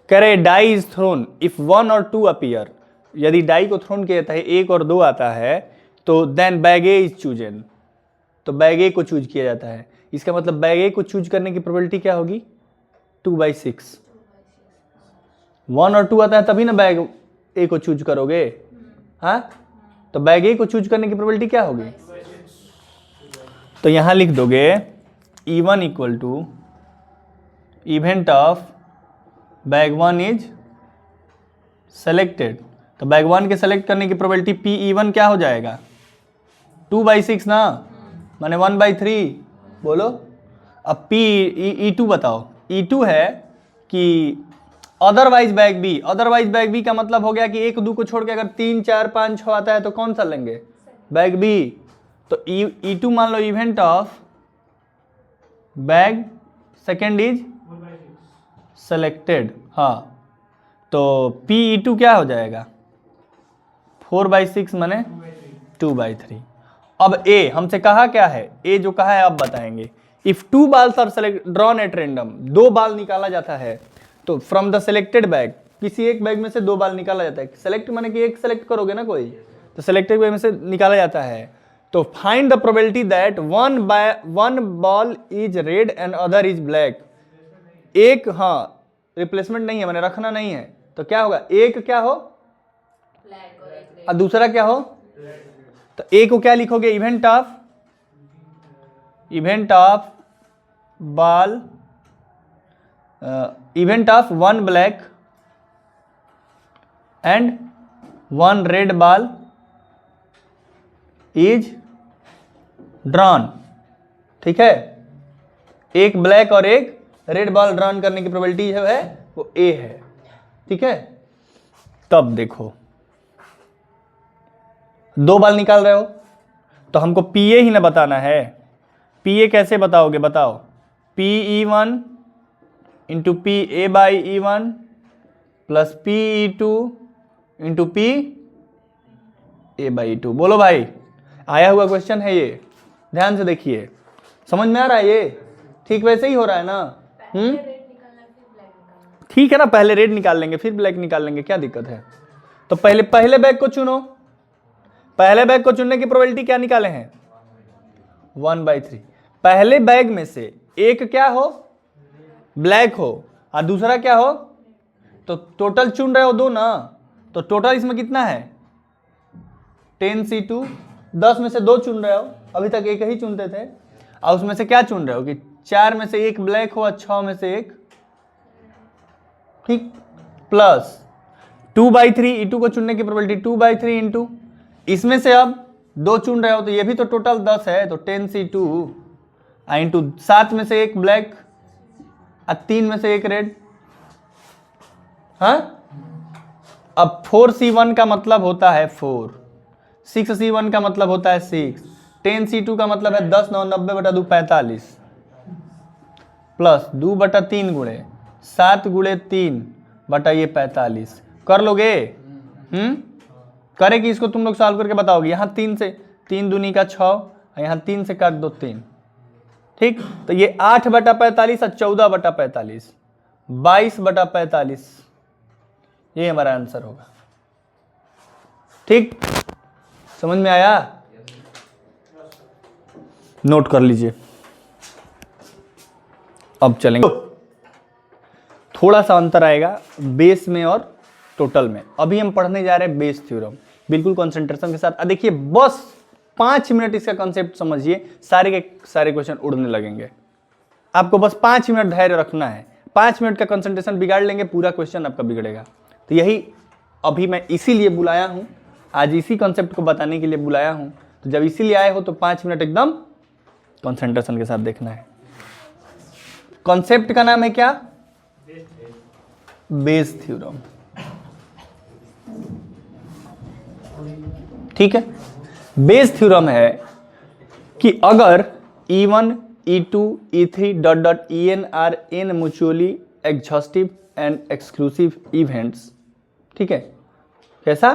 कह रहे डाई इज थ्रोन इफ 1 और 2 अपीयर, यदि डाई को थ्रोन किया जाता है 1 और 2 आता है तो then bag A is chosen, तो बैग ए को चूज किया जाता है। इसका मतलब बैग ए को चूज करने की प्रोबेबिलिटी क्या होगी, 2/6। 1 और 2 आता है तभी ना बैग ए को चूज करोगे। हाँ, तो बैग ए को चूज करने की प्रोबेबिलिटी क्या होगी, तो यहां लिख दोगे E1 equal to event of bag 1 is selected. तो बैग 1 के सेलेक्ट करने की प्रोबेबिलिटी PE1 क्या हो जाएगा, 2/6 ना, माने 1/3। बोलो अब E2 बताओ। E2 है कि otherwise bag B, otherwise bag B का मतलब हो गया कि 1 2 को छोड़ के अगर 3 4 5 6 आता है तो कौन सा लेंगे, बैग बी। तो E2 मान लो event of bag, second is selected. हाँ, तो PE2 क्या हो जाएगा? 4/6 माने 2/3। अब A हमसे कहा क्या है? A जो कहा है अब बताएंगे। If 2 balls are select drawn at random, 2 ball निकाला जाता है, तो फ्रॉम द सेलेक्टेड बैग, किसी एक बैग में से 2 बाल निकाला जाता है। सेलेक्ट माने कि एक सेलेक्ट करोगे ना कोई, तो सेलेक्टेड बैग में से निकाला जाता है। तो find the probability that one ball is red and other is black. एक, हाँ रिप्लेसमेंट नहीं है, मैंने रखना नहीं है, तो क्या होगा? एक क्या हो और दूसरा क्या हो? तो ए को क्या लिखोगे? Event of ball, event of 1 black and 1 red ball is drawn. ठीक है, एक ब्लैक और एक रेड बॉल ड्रॉन करने की प्रोबेबिलिटी जो है वो ए है। ठीक है, तब देखो 2 बाल निकाल रहे हो तो हमको PA ही ना बताना है। PA कैसे बताओगे? बताओ। PE1 into PA/E1 plus PE2 into PA/E2। बोलो भाई, आया हुआ क्वेश्चन है ये, ध्यान से देखिए, समझ में आ रहा है ये? ठीक वैसे ही हो रहा है ना? ठीक है ना, पहले रेड निकाल लेंगे फिर ब्लैक निकाल लेंगे, क्या दिक्कत है? तो पहले बैग को चुनो। पहले बैग को चुनने की प्रोबेबिलिटी क्या निकाले हैं? 1/3। पहले बैग में से एक क्या हो? ब्लैक हो, और दूसरा क्या हो? तो टोटल चुन रहे हो 2 ना, तो टोटल इसमें कितना है? 10C2। 10 में से 2 चुन रहे हो, अभी तक एक ही चुनते थे, और उसमें से क्या चुन रहे हो कि 4 में से 1 ब्लैक हो और 6 में से 1, ठीक, प्लस 2/3। E2 को चुनने की प्रोबेबिलिटी 2/3 इंटू, इसमें से अब 2 चुन रहे हो तो ये भी तो टोटल 10 है, तो 10C2 इंटू 7 में से 1 ब्लैक और 3 में से 1 रेड। हाँ, अब 4C1 का मतलब होता है 4, 6C1 का मतलब होता है 6, 10C2 का मतलब है 10 9 90/2 45, प्लस 2/3 गुणे 7 गुणे 3 बटा ये 45। कर लोगे? करे कि इसको तुम लोग सॉल्व करके बताओगे। यहाँ 3 से 3 दूनी का 6, यहाँ 3 से काट दो 3, ठीक, तो ये 8/45 और 14/45, 22/45, ये हमारा आंसर होगा। ठीक, समझ में आया? नोट कर लीजिए। अब चलेंगे, थोड़ा सा अंतर आएगा बेस में और टोटल में। अभी हम पढ़ने जा रहे हैं बेस थ्योरम, बिल्कुल कंसंट्रेशन के साथ। देखिए बस 5 मिनट इसका कॉन्सेप्ट समझिए, सारे के सारे क्वेश्चन उड़ने लगेंगे। आपको बस 5 मिनट धैर्य रखना है, 5 मिनट का कंसंट्रेशन बिगाड़ लेंगे, पूरा क्वेश्चन आपका बिगड़ेगा। तो यही अभी मैं इसीलिए बुलाया हूँ, आज इसी कॉन्सेप्ट को बताने के लिए बुलाया हूँ। तो जब इसीलिए आए हो तो 5 मिनट एकदम कंसंट्रेशन के साथ देखना है। कॉन्सेप्ट का नाम है क्या? Bayes theorem. ठीक है, बेस थ्योरम है कि अगर E1, E2, E3 dot dot En are n mutually exhaustive and exclusive events. ठीक है, कैसा?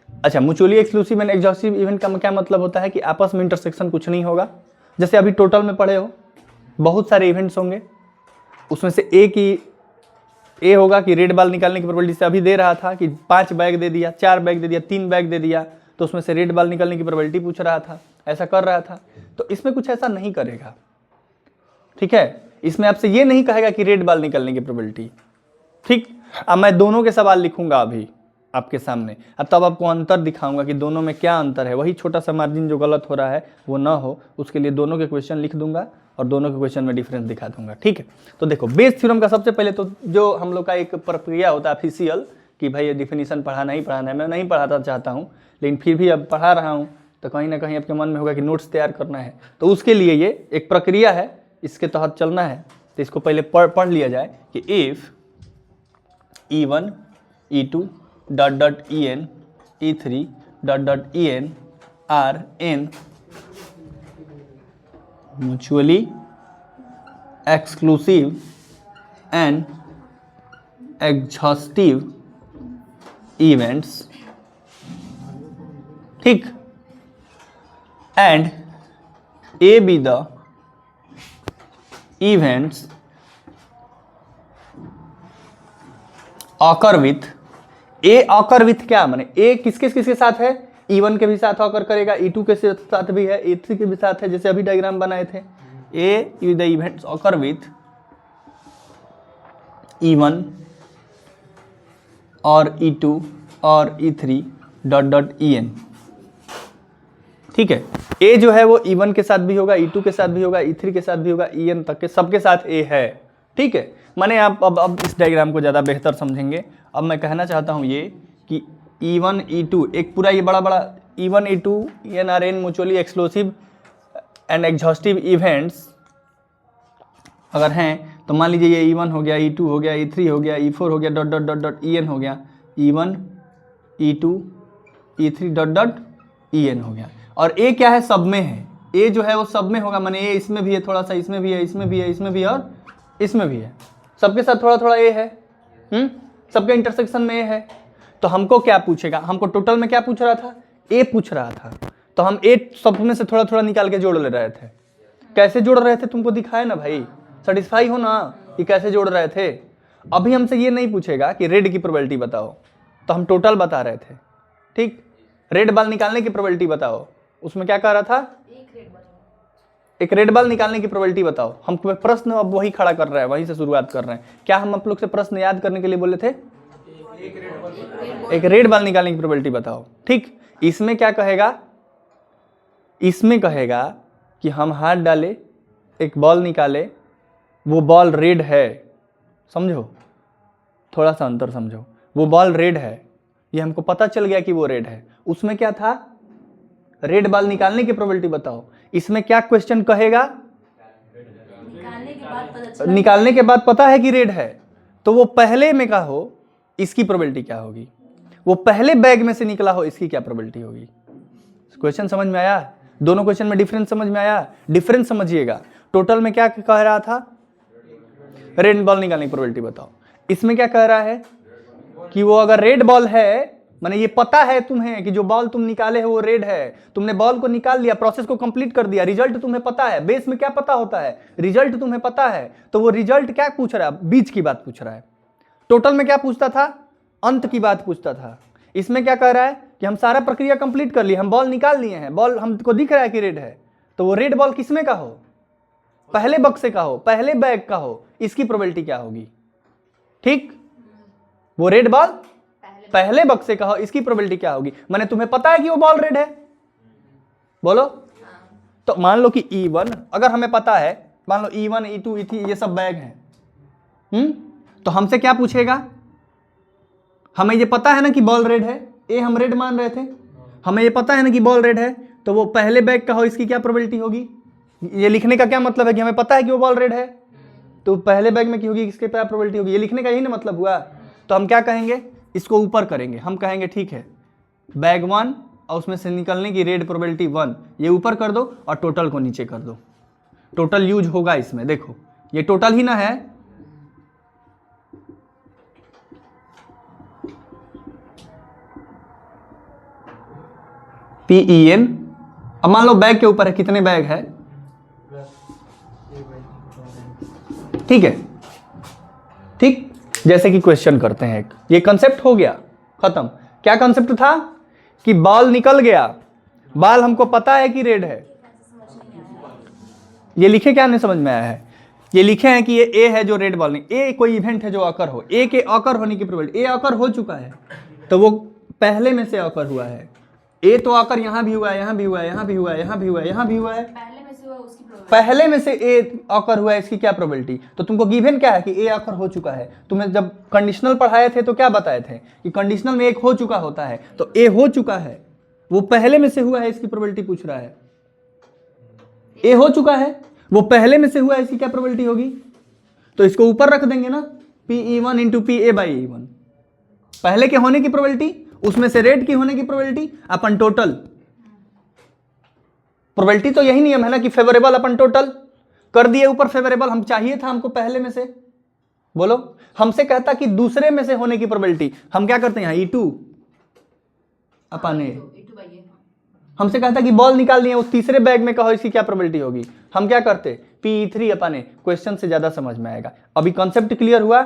अच्छा, mutually exclusive and exhaustive event का क्या मतलब होता है कि आपस में इंटरसेक्शन कुछ नहीं होगा। जैसे अभी टोटल में पढ़े हो, बहुत सारे इवेंट्स होंगे, उसमें से एक ही ए होगा कि रेड बॉल निकालने की प्रोबेबिलिटी से अभी दे रहा था कि 5 बैग दे दिया, 4 बैग दे दिया, 3 बैग दे दिया, तो उसमें से रेड बॉल निकालने की प्रोबेबिलिटी पूछ रहा था, ऐसा कर रहा था। तो इसमें कुछ ऐसा नहीं करेगा। ठीक है, इसमें आपसे ये नहीं कहेगा कि रेड बॉल निकलने की प्रोबेबिलिटी। ठीक, अब मैं दोनों के सवाल लिखूंगा अभी आपके सामने, अब तब आपको अंतर दिखाऊंगा कि दोनों में क्या अंतर है। वही छोटा सा मार्जिन जो गलत हो रहा है वो ना हो, उसके लिए दोनों के क्वेश्चन लिख दूंगा और दोनों के क्वेश्चन में डिफरेंस दिखा दूंगा। ठीक है, तो देखो बेस थ्योरम का सबसे पहले तो जो हम लोग का एक प्रक्रिया होता है ऑफिशियल कि भाई ये डिफिनीशन पढ़ाना ही पढ़ाना है। मैं नहीं पढ़ाता चाहता हूँ, लेकिन फिर भी अब पढ़ा रहा हूँ, तो कहीं ना कहीं आपके मन में होगा कि नोट्स तैयार करना है, तो उसके लिए ये एक प्रक्रिया है, इसके तहत चलना है। तो इसको पहले पढ़ लिया जाए कि if E1, E2 dot dot En, E3 dot dot En are n mutually exclusive and exhaustive events, ठीक, and A be the events occur with, A occur with क्या माने, A किसके किसके साथ है, E1 के भी साथ occur करेगा, E2 के साथ भी है, E3 के भी साथ है, जैसे अभी डायग्राम बनाए थे। A the events occur with E1 और E2 और E3 डॉट En, ठीक है। A जो है वो E1 के साथ भी होगा, E2 के साथ भी होगा, E3 के साथ भी होगा, En तक के सबके साथ A है, ठीक है। माने आप अब इस डायग्राम को ज़्यादा बेहतर समझेंगे। अब मैं कहना चाहता हूँ ये कि E1 E2 एक पूरा ये बड़ा E1 E2 En are n mutually exclusive and exhaustive events अगर हैं तो मान लीजिए ये E1 हो गया, E2 हो गया, E3 हो गया, E4 हो गया, dot dot dot dot En हो गया, E1 E2 E3 dot dot En हो गया। और A क्या है, सब में है, A जो है वो सब में होगा, माने A इसमें भी है, थोड़ा सा इसमें भी है, इसमें भी है, इसमें भी है और इसमें भी है, सबके साथ थोड़ा थोड़ा A है, सबके इंटरसेक्शन में A है। तो हमको क्या पूछेगा, हमको टोटल में क्या पूछ रहा था, A पूछ रहा था, तो हम A सब में से थोड़ा थोड़ा निकाल के जोड़ ले रहे थे। कैसे जोड़ रहे थे तुमको दिखाए ना भाई, सेटिस्फाई हो ना कि कैसे जोड़ रहे थे। अभी हमसे ये नहीं पूछेगा कि रेड की प्रोबेबिलिटी बताओ, तो हम टोटल बता रहे थे, ठीक। रेड बॉल निकालने की प्रोबेबिलिटी बताओ, उसमें क्या कह रहा था, एक रेड बॉल निकालने की प्रोबेबिलिटी बताओ। हम प्रश्न अब वही खड़ा कर रहे हैं, वहीं से शुरुआत कर रहे हैं। क्या हम आप लोग से प्रश्न याद करने के लिए बोले थे, एक रेड बॉल निकालने की प्रोबेबिलिटी बताओ, ठीक। इसमें क्या कहेगा, इसमें कहेगा कि हम हाथ डाले, एक बॉल निकाले, वो बॉल रेड है, समझो, थोड़ा सा अंतर समझो, वो बॉल रेड है, ये हमको पता चल गया कि वो रेड है। उसमें क्या था, रेड बॉल निकालने की प्रोबेबिलिटी बताओ। इसमें क्या क्वेश्चन कहेगा, निकालने के बाद पता है कि रेड है, तो वो पहले में का हो, इसकी प्रोबेबिलिटी क्या होगी, वो पहले बैग में से निकला हो, इसकी क्या प्रोबेबिलिटी होगी। क्वेश्चन समझ में आया, दोनों क्वेश्चन में डिफरेंस समझ में आया। डिफरेंस समझिएगा, टोटल में क्या कह रहा था, रेड बॉल निकालने की प्रोबेबिलिटी बताओ। इसमें क्या कह रहा है कि वो अगर रेड बॉल है, माने ये पता है तुम्हें कि जो बॉल तुम निकाले हो वो रेड है, तुमने बॉल को निकाल लिया, प्रोसेस को कंप्लीट कर दिया, रिजल्ट तुम्हें पता है। बेस में क्या पता होता है, रिजल्ट तुम्हें पता है, तो वो रिजल्ट क्या पूछ रहा है, बीच की बात पूछ रहा है। टोटल में क्या पूछता था, अंत की बात पूछता था। इसमें क्या कह रहा है कि हम सारा प्रक्रिया कंप्लीट कर लिए, हम बॉल निकाल लिए हैं, बॉल हमको दिख रहा है कि रेड है, तो वो रेड बॉल किसमें का हो, पहले बक्से का हो, पहले बैग का हो, इसकी प्रोबेबिलिटी क्या होगी, ठीक। वो रेड बॉल पहले बक्से का हो, इसकी प्रोबेबिलिटी क्या होगी। माने तुम्हें पता है कि वो बॉल रेड है, बोलो। तो मान लो कि E1 अगर हमें पता है, मान लो E1 E2 E3 ये सब बैग हैं, तो हमसे क्या पूछेगा, हमें ये पता है ना कि बॉल रेड है, ए हम रेड मान रहे थे, हमें ये पता है ना कि बॉल रेड है, तो वो पहले बैग का हो, इसकी क्या प्रोबेबिलिटी होगी। ये लिखने का क्या मतलब है कि हमें पता है कि वो बॉल रेड है, तो पहले बैग में की होगी, इसके क्या प्रोबेबिलिटी होगी। ये लिखने का यही ना मतलब हुआ। तो हम क्या कहेंगे, इसको ऊपर करेंगे, हम कहेंगे ठीक है बैग 1 और उसमें से निकलने की रेड प्रोबेबिलिटी 1, ये ऊपर कर दो और टोटल को नीचे कर दो। टोटल यूज होगा इसमें, देखो ये टोटल ही ना है, PEN। अब मान लो बैग के ऊपर है, कितने बैग है, ठीक है, ठीक। जैसे कि क्वेश्चन करते हैं, एक ये कंसेप्ट हो गया खत्म। क्या कंसेप्ट था कि बॉल निकल गया, बॉल हमको पता है कि रेड है। ये लिखे क्या नहीं समझ में आया है, ये लिखे हैं कि ये ए है जो रेड बॉल नहीं, ए कोई इवेंट है जो अकर हो, ए के अकर होने की प्रोबेबिलिटी, ए अकर हो चुका है तो वो पहले में से अकर हुआ है। ए तो अकर यहां भी हुआ है, यहां भी हुआ है, यहां भी हुआ है, यहां भी हुआ है, यहां भी हुआ है, पहले में से ए अकर हुआ है, इसकी क्या प्रोबेबिलिटी। तो तुमको गिवन क्या है कि ए अकर हो चुका है। तुम्हें जब कंडीशनल पढ़ाए थे तो क्या बताए थे कि कंडीशनल में एक हो चुका होता है, तो ए हो चुका है, वो पहले में से हुआ है, इसकी प्रोबेबिलिटी पूछ रहा है। ए हो चुका है, वो पहले में से हुआ है, इसकी क्या प्रोबेबिलिटी होगी। तो इसको ऊपर रख देंगे ना, PE1 इंटू PA/E1, पहले के होने की प्रोबेबिलिटी, उसमें से रेड की होने की प्रोबेबिलिटी अपन टोटल। प्रोबेबिलिटी तो यही नियम है ना कि फेवरेबल अपन टोटल, कर दिए ऊपर फेवरेबल, हम चाहिए था हमको पहले में से, बोलो हमसे कहता कि दूसरे में से होने की प्रोबेबिलिटी, हम क्या करते हैं E2 अपन ए, हमसे कहता कि बॉल निकाल दिए, वो तीसरे बैग में कहो इसकी क्या प्रोबेबिलिटी होगी, हम क्या करते PE3 अपन ए, क्वेश्चन से ज्यादा समझ में आएगा। अभी कॉन्सेप्ट क्लियर हुआ,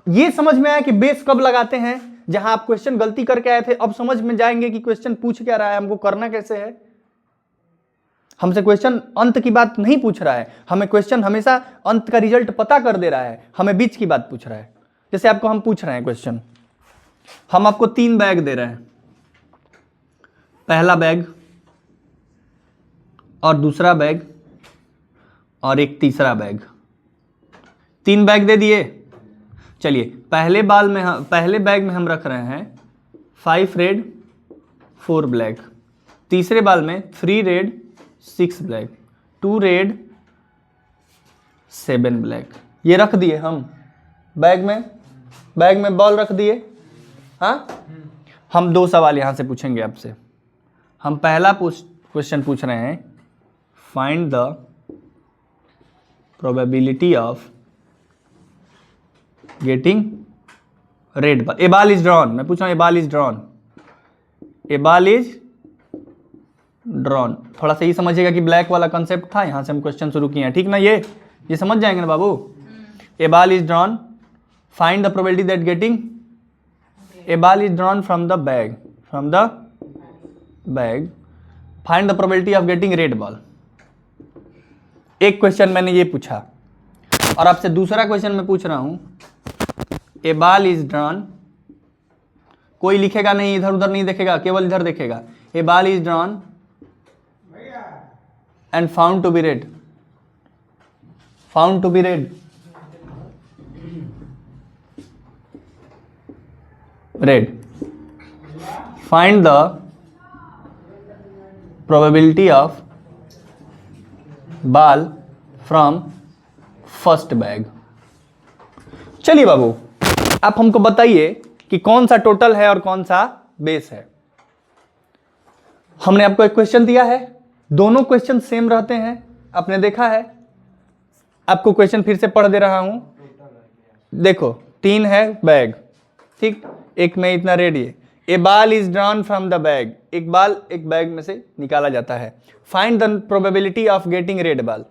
ये समझ में आया कि बेस कब लगाते हैं, जहां आप क्वेश्चन गलती करके आए थे, अब समझ में जाएंगे कि क्वेश्चन पूछ क्या रहा है, हमको करना कैसे है। हमसे क्वेश्चन अंत की बात नहीं पूछ रहा है, हमें क्वेश्चन हमेशा अंत का रिजल्ट पता कर दे रहा है, हमें बीच की बात पूछ रहा है। जैसे आपको हम पूछ रहे हैं क्वेश्चन, हम आपको 3 बैग दे रहे हैं, पहला बैग और दूसरा बैग और एक तीसरा बैग, 3 बैग दे दिए। चलिए पहले बैग में हम रख रहे हैं 5 रेड 4 ब्लैक, तीसरे बाल में 3 रेड 6 ब्लैक, 2 रेड 7 ब्लैक, ये रख दिए हम बैग में बॉल रख दिए। हाँ, हम 2 सवाल यहां से पूछेंगे आपसे। हम पहला क्वेश्चन पूछ रहे हैं, find the probability of getting red ball, a ball is drawn, मैं पूछ रहा हूं a ball is drawn, a ball is drawn. थोड़ा सा ये समझिएगा कि ब्लैक वाला कंसेप्ट था, यहां से हम क्वेश्चन शुरू किए हैं, ठीक ना, ये समझ जाएंगे ना बाबू। A ball is drawn, find the probability that getting a ball is drawn from the bag, find the probability of getting red ball. एक क्वेश्चन मैंने ये पूछा, और आपसे दूसरा क्वेश्चन मैं पूछ रहा हूं, ए बॉल इज ड्रॉन, कोई लिखेगा नहीं, इधर उधर नहीं देखेगा, केवल इधर देखेगा, a ball is drawn and found to be red, red, find the probability of ball from first bag। चलिए बाबू, आप हमको बताइए कि कौन सा टोटल है और कौन सा बेस है। हमने आपको एक क्वेश्चन दिया है, दोनों क्वेश्चन सेम रहते हैं, आपने देखा है। आपको क्वेश्चन फिर से पढ़ दे रहा हूं, देखो 3 है बैग, ठीक, एक में इतना रेड, ये a ball is drawn from the bag, एक बॉल एक बैग में से निकाला जाता है। Find the probability of getting red ball,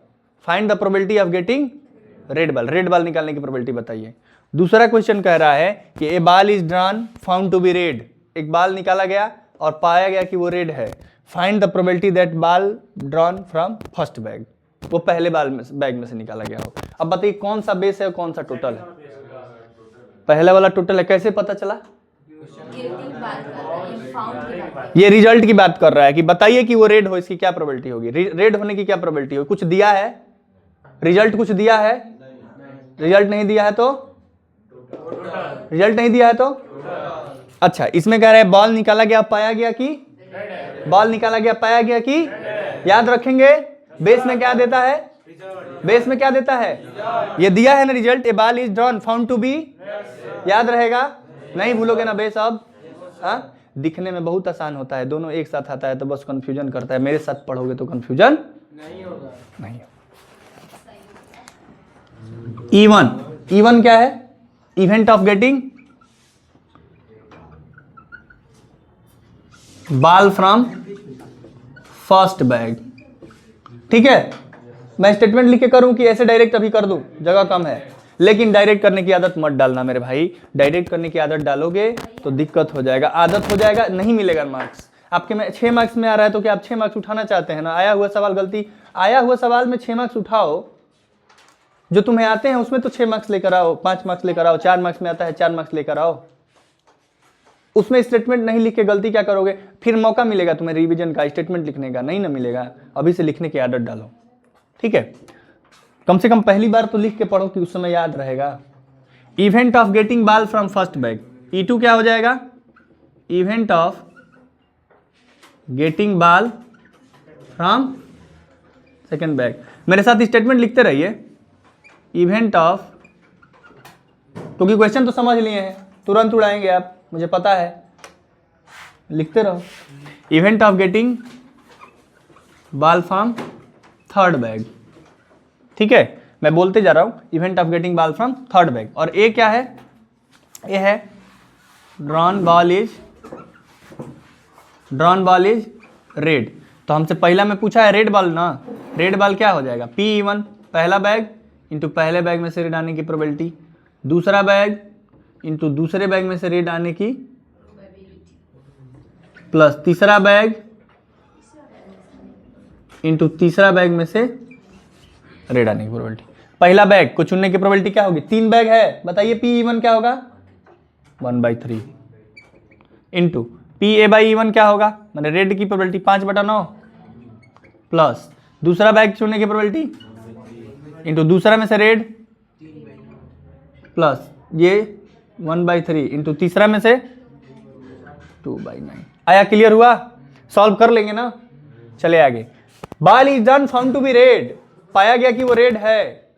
find the probability of getting red ball निकालने की प्रोबेबिलिटी बताइए। दूसरा क्वेश्चन कह रहा है कि a ball is drawn found to be red, एक बॉल निकाला गया और पाया गया कि वो रेड है। Find the probability that ball drawn from first bag, वो पहले बैग में से निकाला गया हो। अब बताइए कौन सा बेस है और कौन सा टोटल है। पहला वाला टोटल है, कैसे पता चला? ये रिजल्ट की बात कर रहा है कि बताइए कि वो रेड हो, इसकी क्या प्रोबेबिलिटी होगी, रेड होने की क्या प्रोबेबिलिटी होगी। कुछ दिया है, रिजल्ट कुछ दिया है, रिजल्ट नहीं दिया है तो, रिजल्ट नहीं दिया है तो, अच्छा इसमें कह रहे हैं बॉल निकाला गया पाया गया कि, बॉल निकाला गया पाया गया कि, याद रखेंगे बेस में क्या देता है, बेस में क्या देता है, ये दिया है ना result, a ball is drawn found to be, याद रहेगा, नहीं भूलोगे ना बेस। अब दिखने में बहुत आसान होता है, दोनों एक साथ आता है तो बस कंफ्यूजन करता है, मेरे साथ पढ़ोगे तो कंफ्यूजन नहीं होगा। E1 क्या है? Event of getting ball from first bag, ठीक है। मैं स्टेटमेंट लिख के करूं कि ऐसे डायरेक्ट अभी कर दूं, जगह कम है, लेकिन डायरेक्ट करने की आदत मत डालना मेरे भाई। डायरेक्ट करने की आदत डालोगे तो दिक्कत हो जाएगा, आदत हो जाएगा, नहीं मिलेगा मार्क्स आपके में। 6 मार्क्स में आ रहा है तो क्या आप 6 मार्क्स उठाना चाहते हैं ना? आया हुआ सवाल गलती, आया हुआ सवाल में 6 मार्क्स उठाओ, जो तुम्हें आते हैं उसमें तो 6 मार्क्स लेकर आओ, 5 मार्क्स लेकर आओ, 4 मार्क्स में आता है 4 मार्क्स लेकर आओ। उसमें स्टेटमेंट नहीं लिख के गलती क्या करोगे? फिर मौका मिलेगा तुम्हें रिवीजन का, स्टेटमेंट लिखने का नहीं ना मिलेगा। अभी से लिखने की आदत डालो, ठीक है। कम से कम पहली बार तो लिख के पढ़ो कि उस समय याद रहेगा। Event of getting ball from first bag, E2 क्या हो जाएगा? Event of getting ball from second bag. मेरे साथ स्टेटमेंट लिखते रहिए, इवेंट ऑफ, क्योंकि क्वेश्चन तो समझ लिए हैं, तुरंत उड़ाएंगे आप, मुझे पता है, लिखते रहो। Event of getting ball from third bag, ठीक ठीक है, मैं बोलते जा रहा हूं event of getting ball from third bag. और ए क्या है, ए है ड्रॉन बॉल इज रेड। तो हमसे पहला में पूछा है रेड बॉल ना, रेड बॉल क्या हो जाएगा, P1 पहला बैग इंटू पहले बैग में से रेड आने की प्रोबेबिलिटी, दूसरा बैग इंटू दूसरे बैग में से रेड आने की, प्लस तीसरा बैग इंटू तीसरा बैग में से रेड आने की प्रोबेबिलिटी। पहला बैग को चुनने की प्रोबेबिलिटी क्या होगी, 3 बैग है, बताइए P1 क्या होगा 1/3 इंटू PA/E1 क्या होगा, मैंने रेड की प्रोबेबिलिटी 5/9 प्लस दूसरा बैग चुनने की प्रोबेबिलिटी इंटू दूसरा में से रेड प्लस ये 1/3 इंटू तीसरा में से 2/9। आया, क्लियर हुआ, सॉल्व कर लेंगे ना। चले आगे, ball is drawn found to be red, पाया गया कि वो रेड है,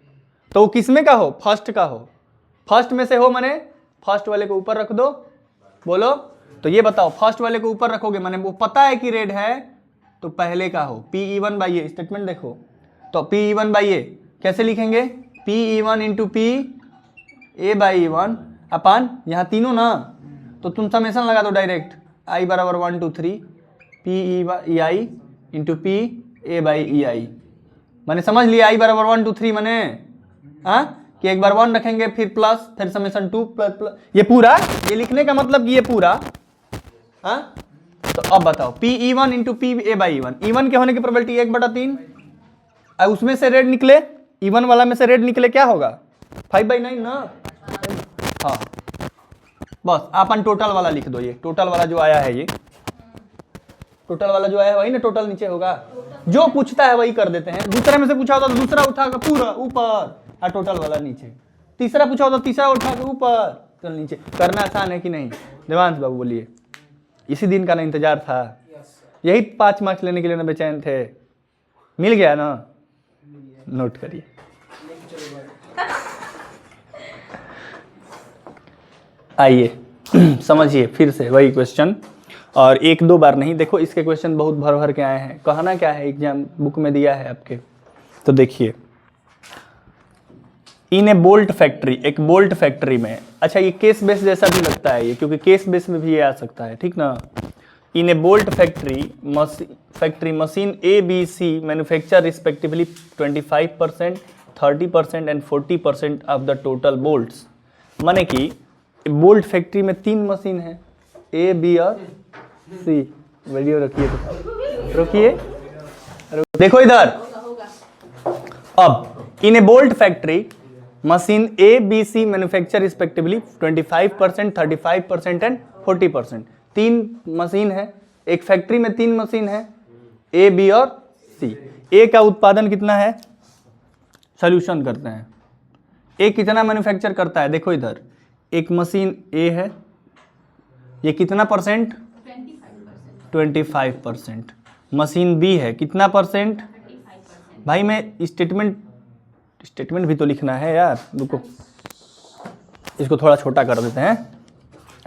तो वो किसमें का हो, फर्स्ट का हो, फर्स्ट में से हो माने फर्स्ट वाले को ऊपर रख दो, बोलो। तो ये बताओ फर्स्ट वाले को ऊपर रखोगे माने वो पता है कि रेड है तो पहले का हो, PE1/A स्टेटमेंट देखो, तो PE1/A कैसे लिखेंगे, PE1 इंटू PA/E1 अपन यहाँ तीनों ना, तो तुम समेशन लगा दो डायरेक्ट, I बराबर 1 2 3 PEI इंटू PA/EI, मैंने समझ लिया, I बराबर 1 2 3 मैंने कि एक बार 1 रखेंगे फिर प्लस फिर समेशन 2 प्लस ये पूरा, ये लिखने का मतलब कि ये पूरा। तो अब बताओ PE1 इंटू PA/E1, E1 के होने की प्रोबेबिलिटी 1/3, उसमें से रेड निकले, E1 वाला में से रेड निकले क्या होगा 5/9 ना। हाँ बस अपन टोटल वाला लिख दो, ये टोटल वाला जो आया है, ये टोटल वाला जो आया है वही ना टोटल नीचे होगा, जो पूछता है वही कर देते हैं। दूसरे में से पूछा होता तो दूसरा उठा कर पूरा ऊपर और टोटल वाला नीचे, तीसरा पूछा होता तीसरा उठा कर ऊपर तो नीचे। करना आसान है कि नहीं, देवांश बाबू बोलिए, इसी दिन का ना इंतजार था, यही 5 मार्क्स लेने के लिए ना बेचैन थे, मिल गया ना, नोट करिए। आइए समझिए फिर से वही क्वेश्चन, और 1-2 बार नहीं, देखो इसके क्वेश्चन बहुत भर भर के आए हैं, कहना क्या है एग्जाम बुक में दिया है आपके। तो देखिए इन ए बोल्ट फैक्ट्री, एक बोल्ट फैक्ट्री में, अच्छा ये केस बेस जैसा भी लगता है ये, क्योंकि केस बेस में भी ये आ सकता है, ठीक ना। In a bolt factory machine ABC manufacture respectively 25%, 30% and 40% of the total bolts. माने कि बोल्ट फैक्ट्री में 3 मशीन है, A, B और C। वीडियो रखिए, तो रुकिए, देखो इधर। अब in a bolt factory machine ABC manufacture respectively 25%, 35% and 40%। 3 machine है, एक फैक्ट्री में 3 मशीन है, A, B और C। A का उत्पादन कितना है, सॉल्यूशन करते हैं, A कितना मैन्युफैक्चर करता है, देखो इधर एक मशीन A है, ये कितना परसेंट 25%, मशीन B है कितना परसेंट, भाई मैं स्टेटमेंट भी तो लिखना है यार, रुको इसको थोड़ा छोटा कर देते हैं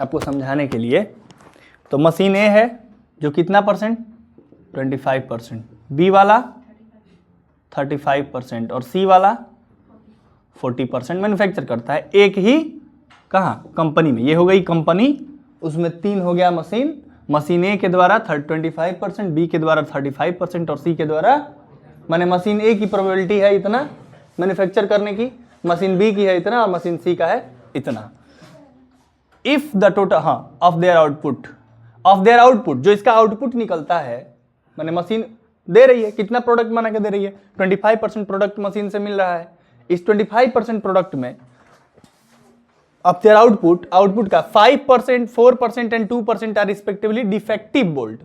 आपको समझाने के लिए। तो मशीन A है जो कितना परसेंट 25%, B वाला 35% और C वाला 40% मैन्युफैक्चर करता है, एक ही कहाँ कंपनी में, ये हो गई कंपनी, उसमें 3 हो गया मशीन, मशीन A के द्वारा 25%, B के द्वारा 35% और C के द्वारा, माने मशीन A की प्रोबेबिलिटी है इतना मैन्युफैक्चर करने की, मशीन B की है इतना और मशीन C का है इतना। If the total of their output, जो इसका आउटपुट निकलता है, माने मशीन दे रही है कितना प्रोडक्ट बना के दे रही है, 25% प्रोडक्ट मशीन से मिल रहा है, इस 25% प्रोडक्ट में ऑफ देयर आउटपुट का 5%, 4% and 2% are respectively defective bolt.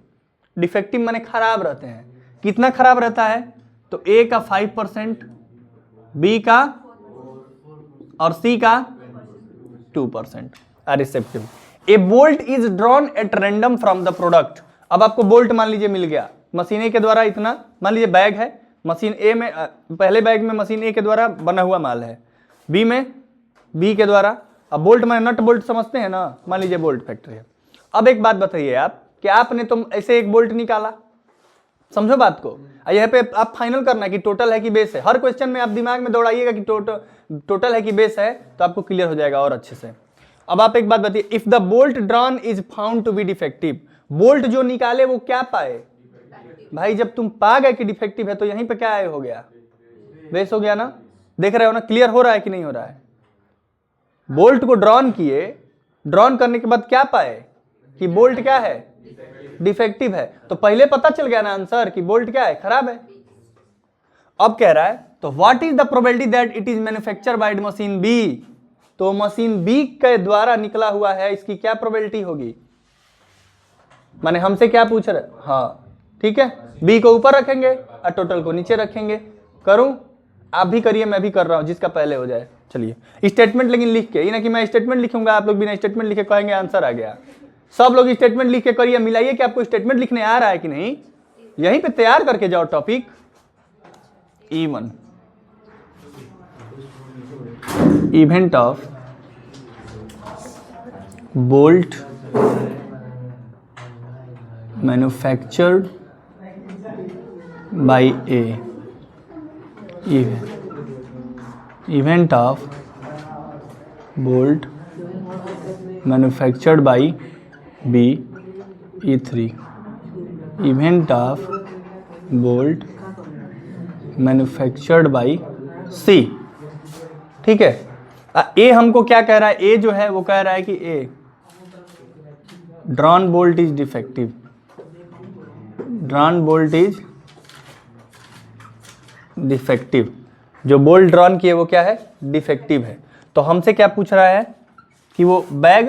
Defective माने खराब रहते हैं, कितना खराब रहता है, तो A का 5%, B का और C का 2% are receptive. A bolt is drawn at random from the product. अब आपको बोल्ट मान लीजिए मिल गया, मशीन A के द्वारा इतना, मान लीजिए बैग है, मशीन A में पहले बैग में मशीन A के द्वारा बना हुआ माल है, B में B के द्वारा, अब बोल्ट में नट बोल्ट समझते हैं ना, मान लीजिए बोल्ट फैक्ट्री है। अब एक बात बताइए आप कि आपने तुम ऐसे एक बोल्ट निकाला, समझो बात को। यहाँ पे आप फाइनल करना है कि टोटल है कि बेस है। हर क्वेश्चन में आप दिमाग में दौड़ाइएगा कि टोटल है कि बेस है, तो आपको क्लियर हो जाएगा और अच्छे से। अब आप एक बात बताइए, if the bolt drawn is found to be defective, bolt जो निकाले वो क्या पाए भाई? जब तुम पा गए कि डिफेक्टिव है तो यहीं पे क्या आए हो गया, बेस हो गया ना। देख रहे हो ना, क्लियर हो रहा है कि नहीं हो रहा है? बोल्ट को ड्रॉन किए, ड्रॉन करने के बाद क्या पाए कि बोल्ट क्या है, डिफेक्टिव है। तो पहले पता चल गया ना आंसर कि बोल्ट क्या है, खराब है। अब कह रहा है तो what is the probability that it is manufacture by machine B, तो मशीन बी के द्वारा निकला हुआ है, इसकी क्या प्रोबेबिलिटी होगी? माने हमसे क्या पूछ रहे? हाँ ठीक है, बी को ऊपर रखेंगे और टोटल को नीचे रखेंगे। करूं? आप भी करिए, मैं भी कर रहा हूं, जिसका पहले हो जाए। चलिए स्टेटमेंट लेकिन लिख के, ये ना कि मैं स्टेटमेंट लिखूंगा आप लोग बिना स्टेटमेंट लिखे कहेंगे आंसर आ गया। सब लोग स्टेटमेंट लिख के करिए, मिलाइए कि आपको स्टेटमेंट लिखने आ रहा है कि नहीं, यहीं पे तैयार करके जाओ topic. E1 event of bolt manufactured by A, event of bolt manufactured by B, E3 event of bolt manufactured by C। ठीक है, ए हमको क्या कह रहा है? ए जो है वो कह रहा है कि a drawn bolt is defective, drawn bolt is defective, जो बोल्ट ड्रॉन किए वो क्या है, डिफेक्टिव है। तो हमसे क्या पूछ रहा है कि वो बैग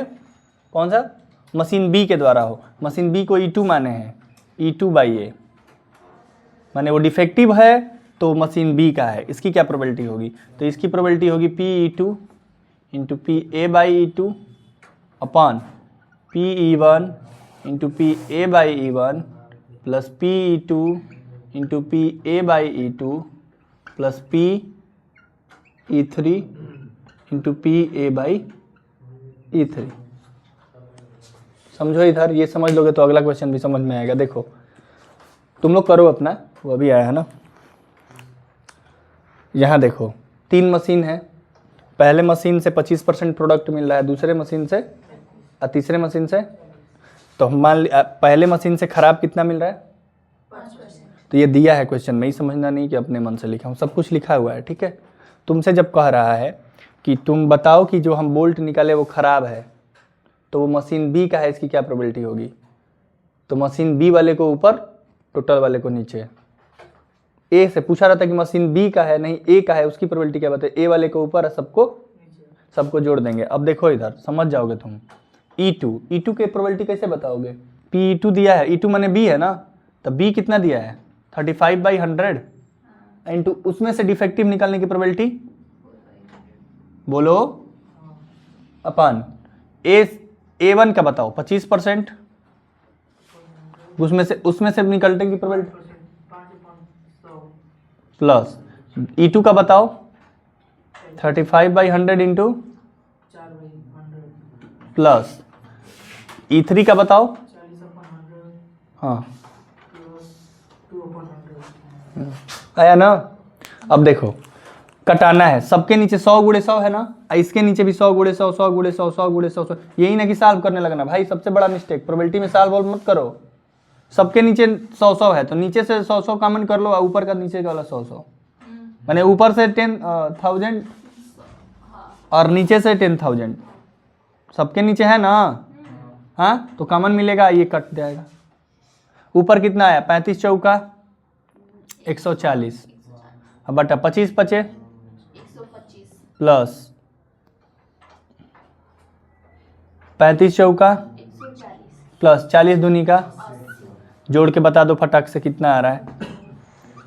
कौन सा, मशीन बी के द्वारा हो। मशीन बी को E2 माने हैं, E2 बाई ए, माने वो डिफेक्टिव है तो मशीन बी का है। इसकी क्या प्रोबेबिलिटी होगी? तो इसकी प्रोबेबिलिटी होगी PE2 into P A by E2 upon PE1 into P A by E1 plus PE2 into P A by E2 plus PE3 into P A by E3। समझो इधर, ये समझ लोगे तो अगला क्वेश्चन भी समझ में आएगा। देखो तुम लोग करो अपना, वो अभी आया है ना। यहाँ देखो 3 मशीन है, पहले मशीन से 25% प्रोडक्ट मिल रहा है, दूसरे मशीन से और तीसरे मशीन से। तो हम मान पहले मशीन से खराब कितना मिल रहा है? 5%। तो ये दिया है क्वेश्चन में, ही समझना नहीं कि अपने मन से लिखा हूँ, सब कुछ लिखा हुआ है। ठीक है, तुमसे जब कह रहा है कि तुम बताओ कि जो हम बोल्ट निकाले वो ख़राब है, तो वो मशीन बी का है, इसकी क्या प्रोबेबिलिटी होगी? तो मशीन बी वाले को ऊपर, टोटल वाले को नीचे। ए से पूछा रहा था कि मशीन बी का है, नहीं ए का है, उसकी प्रोबेबिलिटी क्या बताए? ए वाले को ऊपर, सबको जोड़ देंगे। अब देखो इधर समझ जाओगे तुम। E2 के प्रोबेबिलिटी कैसे बताओगे? PE2 दिया है, E2 माने बी है ना, तो बी कितना दिया है? 35/100 इंटू उसमें से डिफेक्टिव निकालने की प्रोबेबिलिटी बोलो अपन A1 का बताओ 25%, उसमें से निकलने की प्रोबेबिलिटी प्लस E2 का बताओ 35/100 इंटू प्लस E3 का बताओ, हाँ आया ना। अब देखो कटाना है, सबके नीचे 100 गुणे 100 है ना, इसके नीचे भी 100 गुणे 100, 100 गुणे 100, 100 गुणे 100, 100। यही ना कि सॉल्व करने लगना भाई, सबसे बड़ा मिस्टेक। प्रोबेबिलिटी में सॉल्व मत करो, सबके नीचे 100 है तो नीचे से 100 कॉमन कर लो, और ऊपर का नीचे वाला 100 माने ऊपर से 10,000 और नीचे से 10,000, सबके नीचे है ना। हाँ तो कॉमन मिलेगा, ये कट जाएगा। ऊपर कितना आया? 35 चौका 140, अब बटा 25 बचे 125 प्लस 35 चौका 140 प्लस 40 दूनी का, जोड़ के बता दो फटाक से कितना आ रहा है।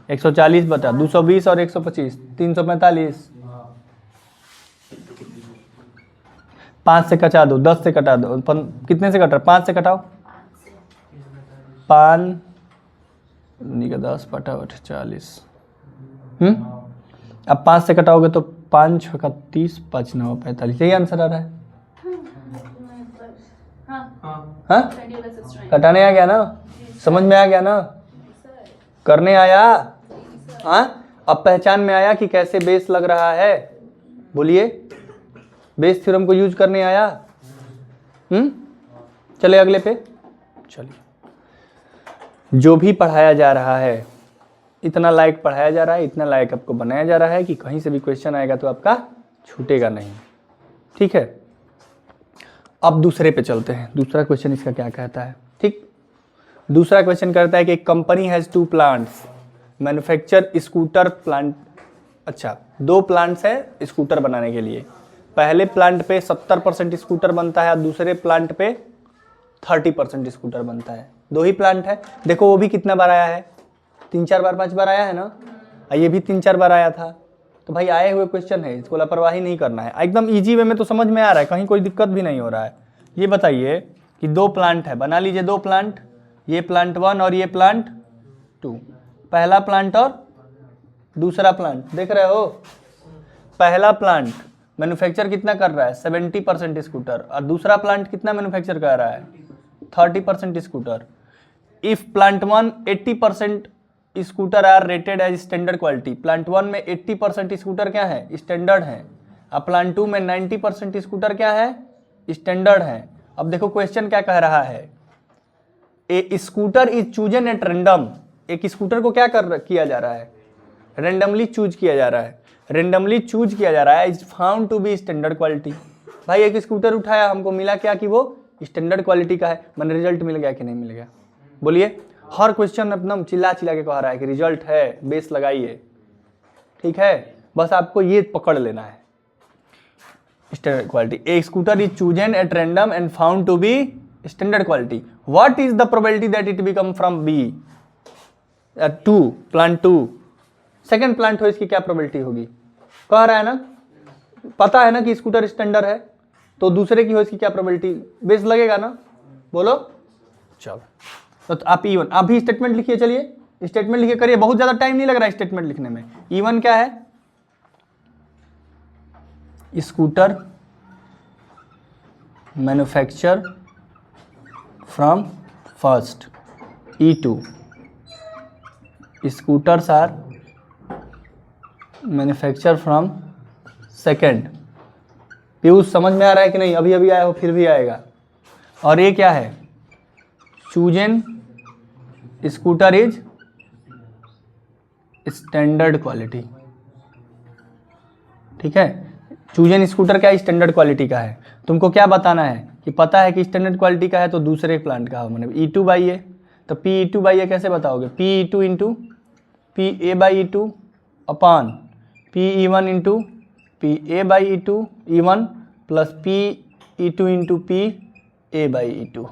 140 बटा 220 और 125 345। 5 से कटा दो, 10 से कटा दो, कितने से कट रहा? 5 से कटाओ, 5 का 10 बटा 40। अब 5 से कटाओगे तो 5 6 का 30, 5 9 45, यही आंसर आ रहा है। हाँ कटाने आ गया ना, समझ में आ गया ना। करने आया? हाँ, अब पहचान में आया कि कैसे बेस लग रहा है? बोलिए, बेस थ्योरम को यूज करने आया? चले अगले पे। चलिए, जो भी पढ़ाया जा रहा है इतना लायक पढ़ाया जा रहा है, इतना लायक आपको बनाया जा रहा है कि कहीं से भी क्वेश्चन आएगा तो आपका छूटेगा नहीं। ठीक है, अब दूसरे पे चलते हैं। दूसरा क्वेश्चन इसका क्या कहता है? ठीक, दूसरा क्वेश्चन कहता है कि एक company has 2 plants manufacture scooter plant. अच्छा, 2 प्लांट्स है स्कूटर बनाने के लिए। पहले प्लांट पे 70% स्कूटर बनता है और दूसरे प्लांट पे 30% स्कूटर बनता है। 2 ही प्लांट है। देखो वो भी कितना बार आया है, 3-4 बार 5 बार आया है ना, ये भी 3-4 बार आया था। तो भाई आए हुए क्वेश्चन है, इसको लापरवाही नहीं करना है। एकदम इजी वे में तो समझ में आ रहा है, कहीं कोई दिक्कत भी नहीं हो रहा है। ये बताइए कि 2 प्लांट है, बना लीजिए 2 प्लांट, ये प्लांट 1 और ये प्लांट 2। पहला प्लांट और दूसरा प्लांट देख रहे हो। पहला प्लांट मैन्युफैक्चर कितना कर रहा है? 70% स्कूटर। और दूसरा प्लांट कितना मैन्युफैक्चर कर रहा है? 30% scooter. If plant 1 80% scooter are rated as standard quality. Plant 1 में 80% स्कूटर क्या है? स्टैंडर्ड है। अब प्लांट 2 में 90% स्कूटर क्या है? स्टैंडर्ड है। अब देखो क्वेश्चन क्या कह रहा है, a scooter is chosen at random. एक स्कूटर को क्या किया जा रहा है? रेंडमली चूज किया जा रहा है। रेंडमली चूज किया जा रहा है, is found to be standard quality. भाई एक स्कूटर उठाया, हमको मिला क्या कि वो स्टैंडर्ड क्वालिटी का है। मैंने रिजल्ट मिल गया कि नहीं मिल गया? बोलिए। हर क्वेश्चन एकदम चिल्ला चिल्ला के कह रहा है कि रिजल्ट है, बेस लगाइए। ठीक है, बस आपको ये पकड़ लेना है, standard quality. A scooter is chosen at random and found to be standard quality. What is the probability that it become from B 2 plant 2? Second plant हो, इसकी क्या प्रोबेबिलिटी होगी? कह रहा है ना, पता है ना कि स्कूटर स्टैंडर्ड है, तो दूसरे की हो इसकी क्या प्रोबेबिलिटी? बेस लगेगा ना, बोलो। चलो तो आप E1 आप भी स्टेटमेंट लिखिए। चलिए स्टेटमेंट लिखिए, करिए, बहुत ज्यादा टाइम नहीं लग रहा है स्टेटमेंट लिखने में। E1 क्या है? Scooter manufacture from first. E2 scooters are manufacture from second. Piyush समझ में आ रहा है कि नहीं? अभी अभी आया हो फिर भी आएगा। और ये क्या है? Chosen scooter is standard quality. ठीक है, चूजन स्कूटर क्या स्टैंडर्ड क्वालिटी का है। तुमको क्या बताना है कि पता है कि स्टैंडर्ड क्वालिटी का है, तो दूसरे प्लांट का हो, मतलब E2 बाई ए। तो PE2 बाई ए कैसे बताओगे? PE2 into PA by E2 upon PE1 into PA by E2 E1 plus PE2 into PA by E2।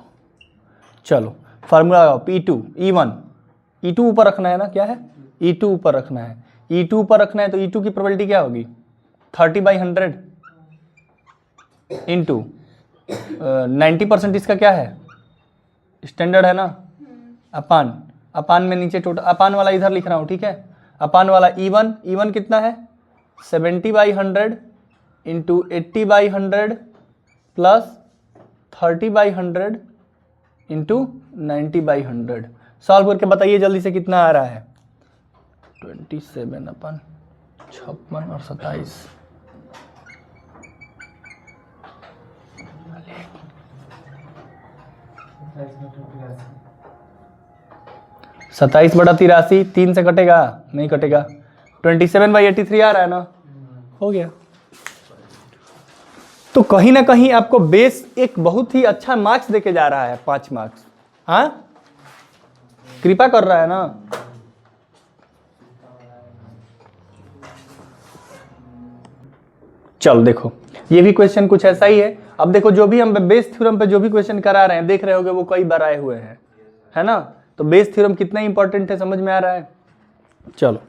चलो फार्मूला लगाओ। P2 E1, E2 ऊपर रखना है ना, क्या है? E2 ऊपर रखना है। E2 ऊपर रखना है तो E2 की प्रोबेबिलिटी क्या होगी? 30/100 इंटू 90% इसका क्या है? स्टैंडर्ड है ना, अपान। अपान में नीचे टोटल, अपान वाला इधर लिख रहा हूँ। ठीक है, अपान वाला E1 कितना है? 70/100 इंटू 80/100 प्लस 30/100 इंटू 90/100। सॉल्व करके बताइए जल्दी से कितना आ रहा है? 27/56 और 27। 27/83 3 से कटेगा? नहीं कटेगा। 27/83 आ रहा है ना, हो गया। तो कहीं ना कहीं आपको बेस एक बहुत ही अच्छा मार्क्स देके जा रहा है, 5 मार्क्स। हाँ, कृपा कर रहा है ना। चल देखो, ये भी क्वेश्चन कुछ ऐसा ही है। अब देखो, जो भी हम बेस थ्योरम पे जो भी क्वेश्चन करा रहे हैं, देख रहे होगे वो कई बार आए हुए हैं, है ना। तो बेस थ्योरम कितना इंपॉर्टेंट है, समझ में आ रहा है। चलो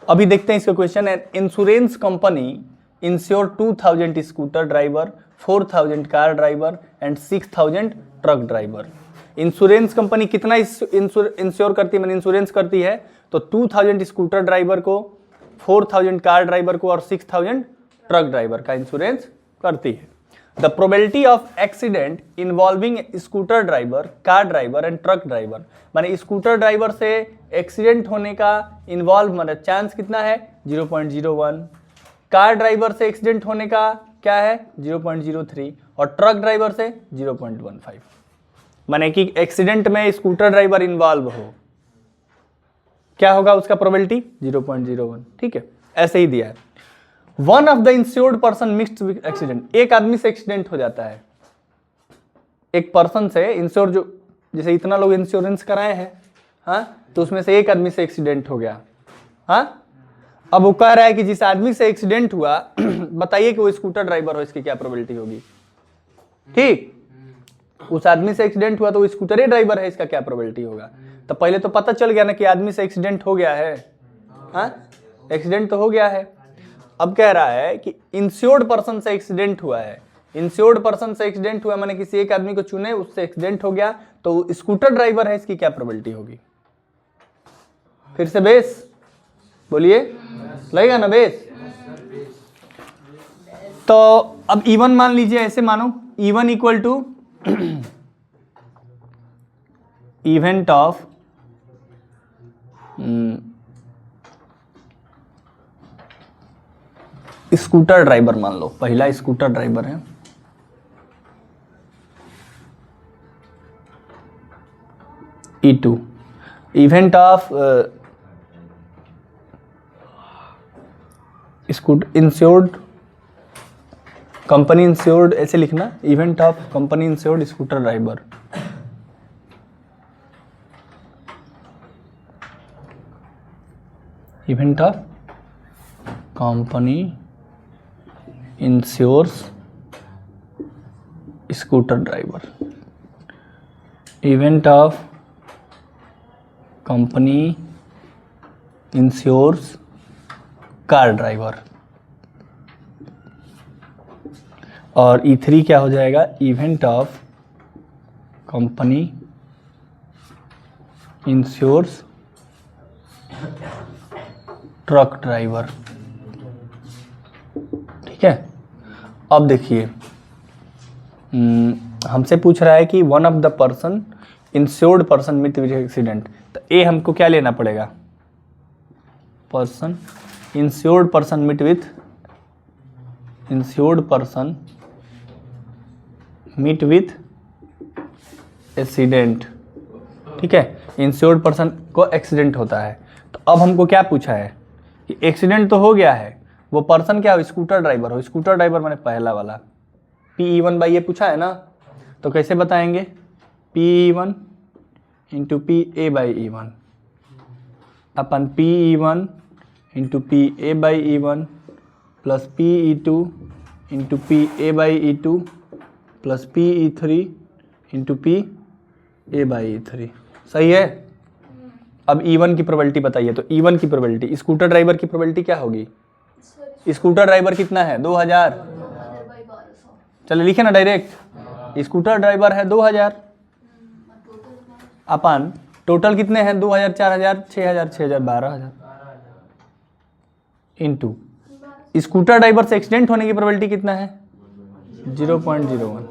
अभी देखते हैं इसका क्वेश्चन है। Insurance company ensure 2000 scooter driver, 4000 car driver and 6000 truck driver. Insurance company कितना इंश्योर करती है, मैंने इंश्योरेंस करती है, तो 2000 स्कूटर ड्राइवर को, 4000 कार ड्राइवर को और 6000 ट्रक ड्राइवर का इंश्योरेंस करती है। The probability of accident involving scooter driver, car driver and truck driver, माने स्कूटर ड्राइवर से एक्सीडेंट होने का इन्वॉल्व माने चांस कितना है 0.01, कार ड्राइवर से एक्सीडेंट होने का क्या है 0.03 और ट्रक ड्राइवर से 0.15। माने कि एक्सीडेंट में स्कूटर ड्राइवर इन्वॉल्व हो, क्या होगा उसका प्रोबेबिलिटी 0.01। ठीक है, ऐसे ही दिया है। One of the insured person mixed with accident, एक आदमी से एक्सीडेंट हो जाता है, एक पर्सन से इंश्योर, जो जैसे इतना लोग इंश्योरेंस कराए हैं, हाँ, तो उसमें से एक आदमी से एक्सीडेंट हो गया, हाँ। अब वो कह रहा है कि जिस आदमी से एक्सीडेंट हुआ बताइए कि वो स्कूटर ड्राइवर हो, इसकी क्या प्रोबेबिलिटी होगी। ठीक, उस आदमी से एक्सीडेंट हुआ तो वो स्कूटर ही ड्राइवर है, इसका क्या प्रोबेबिलिटी होगा। तो पहले तो पता चल गया ना कि आदमी से एक्सीडेंट हो गया है, हाँ, एक्सीडेंट तो हो गया है। अब कह रहा है कि इंश्योर्ड पर्सन से एक्सीडेंट हुआ है, इंश्योर्ड पर्सन से एक्सीडेंट हुआ मैंने किसी एक आदमी को चुने, उससे एक्सीडेंट हो गया तो स्कूटर ड्राइवर है, इसकी क्या प्रोबेबिलिटी होगी। फिर से बेस बोलिए, लगेगा ना बेस। तो अब E1 मान लीजिए, ऐसे मानो E1 equal to event of scooter driver मान लो, पहला स्कूटर ड्राइवर है, E2 event of insured company insured, ऐसे लिखना, event of company insured scooter driver, event of company insures scooter driver, event of company insures car driver, और E3 क्या हो जाएगा, event of company insures truck driver. ठीक है, अब देखिए हमसे पूछ रहा है कि one of the person insured person met with accident, तो ए हमको क्या लेना पड़ेगा, person insured person met with insured person meet with accident. ठीक है, इंश्योर्ड पर्सन को एक्सीडेंट होता है, तो अब हमको क्या पूछा है कि एक्सीडेंट तो हो गया है, वो पर्सन क्या हो, स्कूटर ड्राइवर हो, स्कूटर ड्राइवर मैंने पहला वाला PE1 बाई ये पूछा है ना, तो कैसे बताएंगे, PE1 into PA by E1 upon PE1 into PA by E1 plus PE2 into PA by E2 plus PE3 into PA by E3। सही है। अब E1 की प्रोबेबिलिटी बताइए, तो E1 की प्रोबेबिलिटी, स्कूटर ड्राइवर की प्रोबेबिलिटी क्या होगी, स्कूटर ड्राइवर कितना है 2000, चलिए लिखे ना डायरेक्ट, स्कूटर ड्राइवर है 2000 अपन टोटल कितने हैं 2000, 4000, 6000, 6000, 12000 इंटू स्कूटर ड्राइवर से एक्सीडेंट होने की प्रोबेबिलिटी कितना है 0.01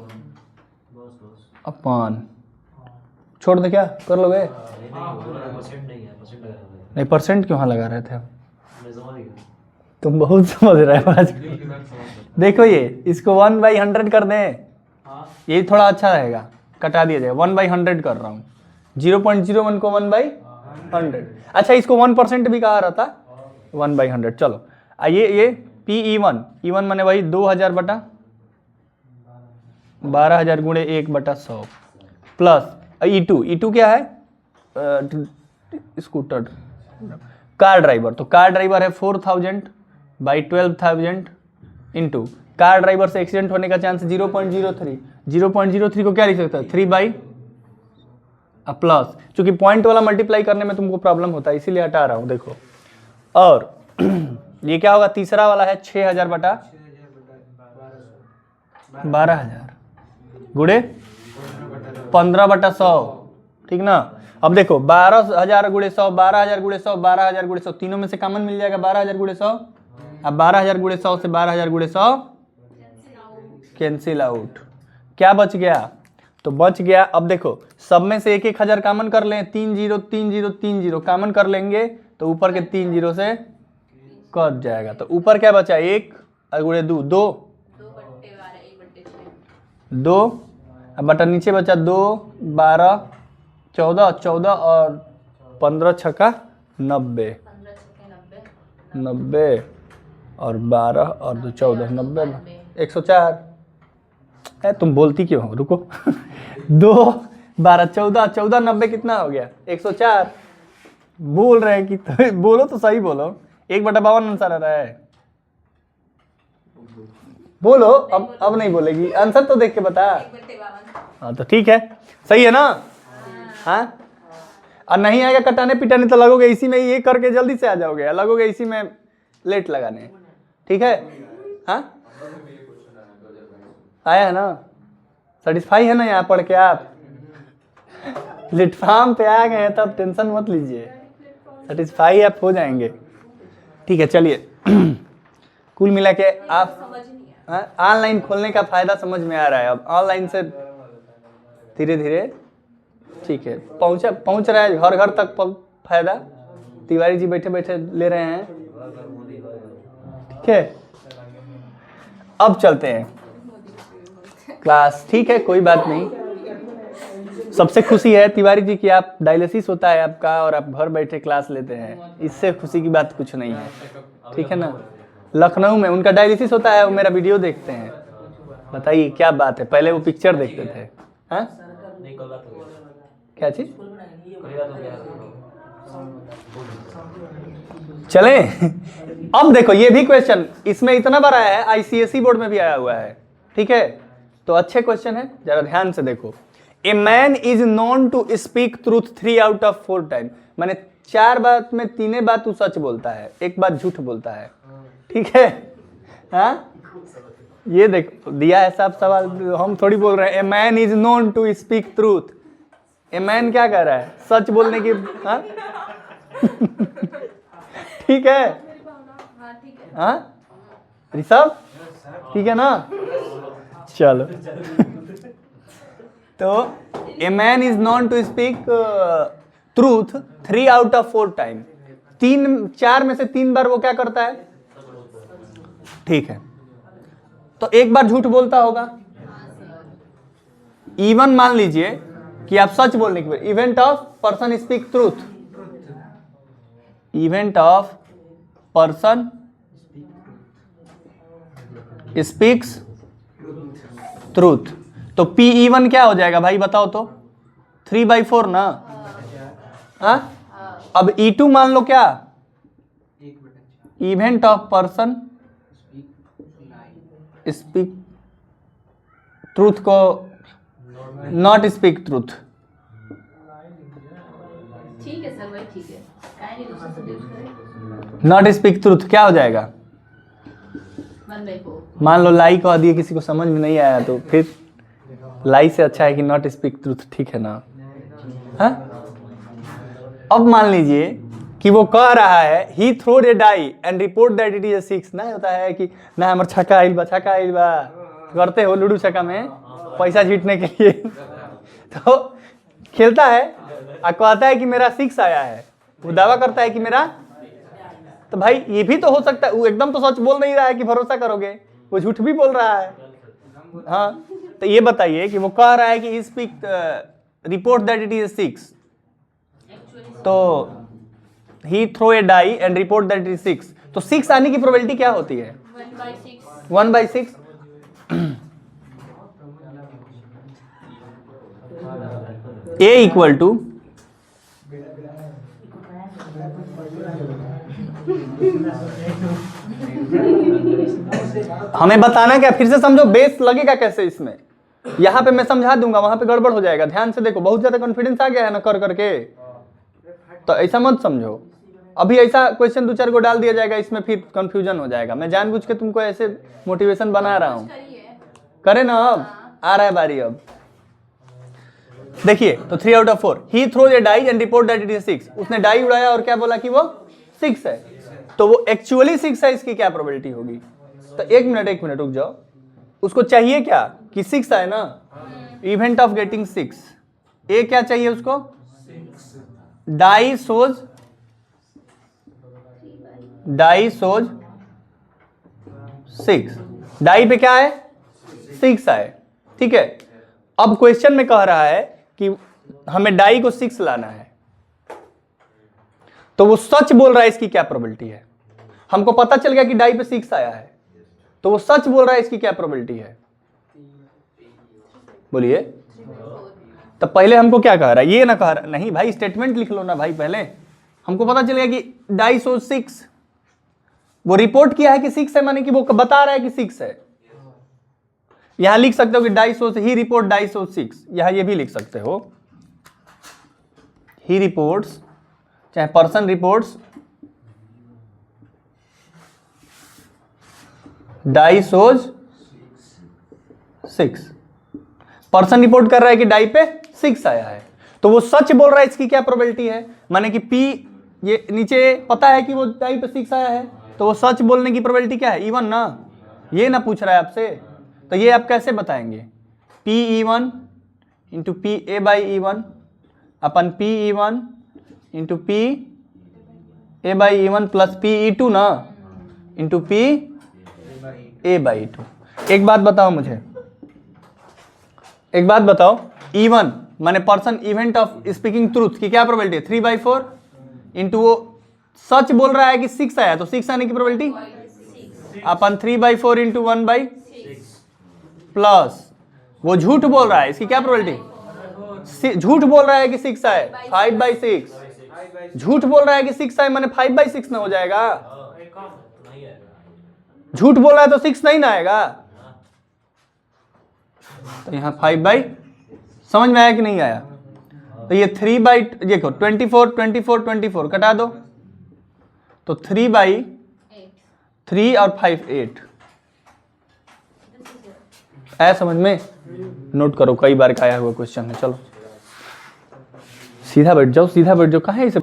अपन, छोड़ दे क्या कर लोगे, नहीं परसेंट क्यों लगा रहे थे, तुम बहुत समझ रहे हो आज। देखो ये इसको 1/100 कर दें, ये थोड़ा अच्छा रहेगा, कटा दिया जाए, 1/100 कर रहा हूँ, 0.01 को 1/100। अच्छा इसको 1% भी कहा रहता 1/100। चलो ये PE1 माने वही 2000 बटा 12000 गुणे 1/100 प्लस E2 क्या है स्कूटर कार ड्राइवर, तो कार ड्राइवर है 4000 बाई 12000 इंटू कार ड्राइवर से एक्सीडेंट होने का चांस 0.03, 0.03 को क्या लिख सकता है 3 बाई प्लस, चूंकि पॉइंट वाला मल्टीप्लाई करने में तुमको प्रॉब्लम होता है इसीलिए हटा रहा हूं। देखो और ये क्या होगा, तीसरा वाला है 6000 बटा 12000 गुणे 15/100। ठीक ना, अब देखो 12000 गुणे 100, 12000 गुणे 100, 12000 गुणे 100, तीनों में से कॉमन मिल जाएगा 12000 गुणे 100। अब 12000 गुणे 100 से 12000 गुणे 100 कैंसिल आउट। क्या बच गया? तो बच गया, अब देखो सब में से एक एक हजार कॉमन कर लें, 3 0 3 0 3 0 कॉमन कर लेंगे तो ऊपर के 3 0 से कट जाएगा। तो ऊपर क्या बचा? 1 और गुणे 2 2 2 अब बटा नीचे बचा 2 12 14 14 और 15 छक्का 90 90 और 12 और 2 14 90 104। है तुम बोलती क्यों हो? रुको 2 12 14 14 90 कितना हो गया? 104। बोल रहे हैं कि तो बोलो तो सही बोलो। 1/52 आंसर आ रहा है। बोलो, अब नहीं बोलेगी, आंसर तो देख के बता। हाँ तो ठीक है, सही है ना? हाँ, और नहीं आएगा कटाने पिटाने तो लगोगे इसी में, ये करके जल्दी से आ जाओगे, लगोगे इसी में लेट लगाने। ठीक है? हाँ आया है ना? सेटिस्फाई है ना यहाँ पढ़ के? आप प्लेटफॉर्म पे आ गए हैं तब टेंशन मत लीजिए, सेटिस्फाई आप हो जाएंगे। ठीक है चलिए कुल मिला के आप ऑनलाइन खोलने का फायदा समझ में आ रहा है। अब ऑनलाइन से धीरे धीरे ठीक है पहुंच रहा है घर घर तक फायदा। तिवारी जी बैठे बैठे ले रहे हैं। ठीक है, अब चलते हैं क्लास। ठीक है कोई बात नहीं, सबसे खुशी है तिवारी जी की आप डायलिसिस होता है आपका और आप घर बैठे क्लास लेते हैं, इससे खुशी की बात कुछ नहीं है। ठीक है ना? लखनऊ में उनका डायलिसिस होता है, वो मेरा वीडियो देखते हैं। बताइए क्या बात है, पहले वो पिक्चर देखते थे। हाँ क्या चीज? चले अब देखो ये भी क्वेश्चन इसमें इतना बड़ा है, आईसीएसई बोर्ड में भी आया हुआ है। ठीक है, तो अच्छे क्वेश्चन है, जरा ध्यान से देखो। A man is known to speak truth 3 out of 4 time, माने 4 बात में 3 बात तू सच बोलता है, 1 बात झूठ बोलता है। ठीक है? हाँ ये देखो दिया है साफ सवाल, हम थोड़ी बोल रहे हैं। A man is known to speak truth, a man क्या कह रहा है? सच बोलने की। हाँ ठीक है? हाँ ऋषभ ठीक है ना? चलो तो a man is known to speak truth 3 out of 4 time, 4 में से 3 बार वो क्या करता है? ठीक है, तो 1 बार झूठ बोलता होगा। इवन मान लीजिए कि आप सच बोलने के बाद event of person speak truth, event of person speaks truth, तो P1 क्या हो जाएगा भाई बताओ तो? 3/4 ना? हाँ अब E2 मान लो क्या? Event of person speak truth को नॉट स्पीक ट्रूथ। ठीक है सर भाई, ठीक है, काहे नहीं दूसरा सब्जेक्ट करें। नॉट स्पीक ट्रूथ क्या हो जाएगा? 1/4। मान लो लाई कह दिए, किसी को समझ में नहीं आया तो फिर लाई से अच्छा है कि नॉट स्पीक ट्रूथ। ठीक है ना? हाँ अब मान लीजिए कि वो कह रहा है he throwed a die and report that it is a 6। ना होता है कि ना हमार छक्का आइल बा करते हो लूडो छक्का में पैसा जीतने के लिए तो खेलता है और कहता है कि मेरा 6 आया है, वो दावा करता है कि मेरा, तो भाई ये भी तो हो सकता है वो एकदम तो सच बोल नहीं रहा है कि भरोसा करोगे, वो झूठ भी बोल रहा है। हाँ तो ये बताइए कि वो कह रहा है कि speak report that it is 6, तो he throw a die and report that it is 6, तो 6 आने की प्रोबेबिलिटी क्या होती है? 1/6। A इक्वल टू हमें बताना क्या, फिर से समझो बेस लगेगा कैसे इसमें। यहां पे मैं समझा दूंगा, वहां पे गड़बड़ हो जाएगा। ध्यान से देखो, बहुत ज्यादा कॉन्फिडेंस आ गया है ना कर करके, तो ऐसा मत समझो। अभी ऐसा क्वेश्चन 2-4 को डाल दिया जाएगा इसमें, फिर कंफ्यूजन हो जाएगा। मैं जानबूझ के तुमको ऐसे मोटिवेशन बना रहा हूं। करे ना? अब आ रहा है बारी। अब देखिए तो 3 out of 4 he throws a die and report that it is 6, उसने डाई उड़ाया और क्या बोला कि वो 6 है, तो वो एक्चुअली 6 है, इसकी क्या प्रोबेबिलिटी होगी? तो एक मिनट रुक जाओ, उसको चाहिए क्या कि 6 आए ना, इवेंट ऑफ गेटिंग 6, ए क्या चाहिए उसको, डाई सोज 6, डाई पे क्या है 6 आए, ठीक है। अब क्वेश्चन में कह रहा है कि हमें डाई को 6 लाना है, तो वो सच बोल रहा है, इसकी क्या प्रोबेबिलिटी है, हमको पता चल गया कि डाई पे 6 आया है, तो वो सच बोल रहा है, इसकी क्या प्रोबेबिलिटी है, बोलिए। तो पहले हमको क्या कह रहा है, ये ना कह रहा, नहीं भाई स्टेटमेंट लिख लो ना भाई, पहले हमको पता चल गया कि डाई सोज 6, वो रिपोर्ट किया है कि 6 है, माने कि वो बता रहा है कि 6 है। यहां लिख सकते हो कि डाई सोज, ही रिपोर्ट डाई सोज 6, यहां ये भी लिख सकते हो, ही रिपोर्ट्स, चाहे पर्सन रिपोर्ट्स डाई सोज 6, पर्सन रिपोर्ट कर रहा है कि डाई पे 6 आया है, तो वो सच बोल रहा है, इसकी क्या प्रोबेबिलिटी है, माने कि P ये नीचे पता है कि वो डाई पे 6 आया है, तो वो सच बोलने की प्रोबेबिलिटी क्या है, E1 ना, ये ना पूछ रहा है आपसे, तो ये आप कैसे बताएंगे, P(E1) into P A by E1 upon P(E1) into P A by E1 plus P(E2) ना into P A by E2। एक बात बताओ मुझे, एक बात बताओ, E1 माने person event of speaking truth की क्या प्रोबेबिलिटी है, 3/4 इंटू वो सच बोल रहा है कि 6 आया, तो 6 आने की प्रोबेबिलिटी अपन 3/4 इंटू 1/6 प्लस वो झूठ बोल रहा है, इसकी क्या प्रोबेबिलिटी, झूठ बोल रहा है कि 6 आए, 5/6, झूठ बोल रहा है कि 6 आए माने 5/6 ना हो जाएगा, झूठ बोल रहा है तो 6 नहीं ना आएगा, तो यहां 5/, समझ में आया कि नहीं आया, तो ये 3/, देखो 24 कटा दो, तो 3/3 और 5 8, आया समझ में, नोट करो, कई बार का आया हुआ क्वेश्चन है। चलो सीधा बैठ जाओ, सीधा बैठ जाओ, कहाँ है इसे,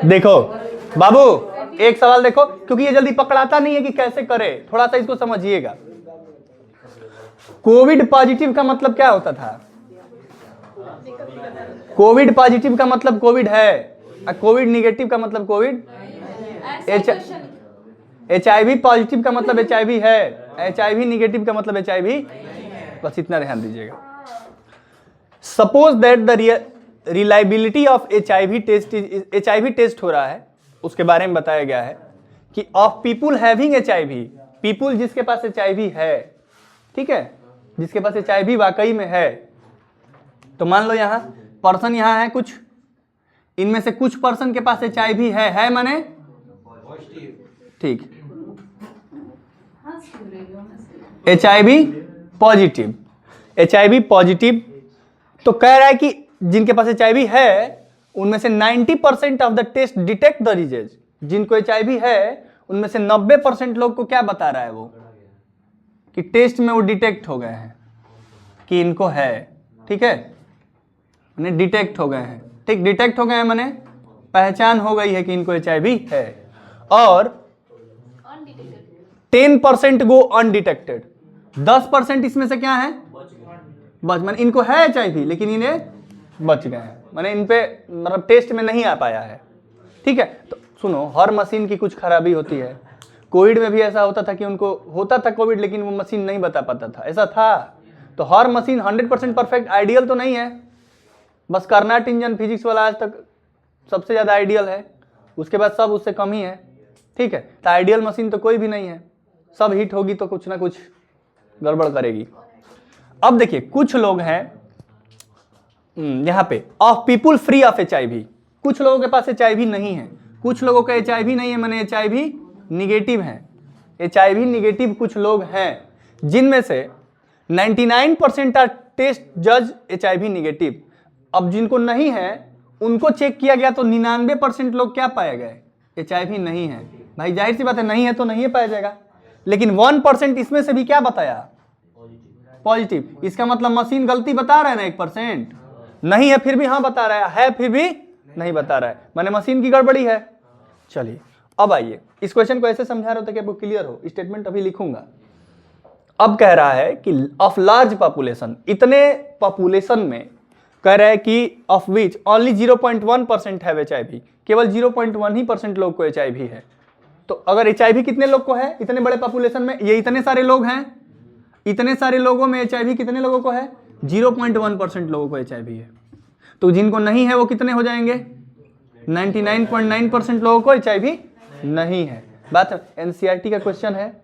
देखो बाबू एक सवाल देखो, क्योंकि ये जल्दी पकड़ाता नहीं है कि कैसे करे, थोड़ा सा इसको समझिएगा। कोविड पॉजिटिव का मतलब क्या होता था, कोविड पॉजिटिव का मतलब कोविड है, और कोविड निगेटिव का मतलब कोविड, HIV पॉजिटिव का मतलब HIV है, HIV निगेटिव का मतलब HIV, बस इतना ध्यान दीजिएगा। Suppose that the reliability of HIV test, HIV test हो रहा है, उसके बारे में बताया गया है कि of people having HIV, people जिसके पास HIV है, ठीक है, जिसके पास HIV वाकई में है, तो मान लो यहां पर्सन यहां है कुछ, इनमें से कुछ पर्सन के पास HIV है माने ठीक, HIV पॉजिटिव, HIV पॉजिटिव, तो कह रहा है कि जिनके पास HIV है उनमें से 90% of the test detect the disease, जिनको HIV है उनमें से 90% लोग को क्या बता रहा है वो, कि टेस्ट में वो डिटेक्ट हो गए हैं कि इनको है, ठीक है, माने डिटेक्ट हो गए हैं, ठीक, डिटेक्ट हो गए हैं माने पहचान हो गई है कि इनको HIV है, और 10% गो अनडिटेक्टेड, 10% इसमें से क्या है बच, माने इनको है HIV लेकिन इन्हें बच गए हैं, माने इन पे मतलब टेस्ट में नहीं आ पाया है, ठीक है। तो सुनो, हर मशीन की कुछ खराबी होती है, कोविड में भी ऐसा होता था कि उनको होता था कोविड लेकिन वो मशीन नहीं बता पाता था, ऐसा था, तो हर मशीन 100% परफेक्ट आइडियल तो नहीं है, बस कर्नाट इंजन फिजिक्स वाला आज तक सबसे ज़्यादा आइडियल है, उसके बाद सब उससे कम ही है, ठीक है, तो आइडियल मशीन तो कोई भी नहीं है, सब हिट होगी तो कुछ ना कुछ गड़बड़ करेगी। अब देखिए कुछ लोग हैं यहाँ पे of people free of HIV, कुछ लोगों के पास HIV नहीं है, कुछ लोगों का HIV नहीं है माने HIV निगेटिव है, HIV निगेटिव कुछ लोग हैं, जिनमें से 99% आर टेस्ट जज HIV निगेटिव। अब जिनको नहीं है उनको चेक किया गया तो 99% लोग क्या पाए गए, HIV नहीं है, भाई जाहिर सी बात है नहीं है तो नहीं पाया जाएगा, लेकिन 1% इसमें से भी क्या बताया पॉजिटिव, इसका मतलब मशीन गलती बता रहा है ना, 1% नहीं है फिर भी हाँ बता रहा है फिर भी नहीं बता रहा है, माने मशीन की गड़बड़ी है। चलिए अब आइए, इस क्वेश्चन को ऐसे समझा रहा था कि आपको क्लियर हो, स्टेटमेंट अभी लिखूंगा। अब कह रहा है कि ऑफ लार्ज पॉपुलेशन, इतने पॉपुलेशन में कह रहा है कि ऑफ विच ओनली 0.1% है HIV, केवल 0.1 ही % लोग को HIV है। तो अगर HIV कितने लोग को है इतने बड़े पॉपुलेशन में, ये इतने सारे लोग हैं, इतने सारे लोगों में HIV कितने लोगों को है, 0.1% लोगों को HIV है। तो जिनको नहीं है वो कितने हो जाएंगे, 99.9% लोगों को HIV नहीं है। बात NCERT का क्वेश्चन है,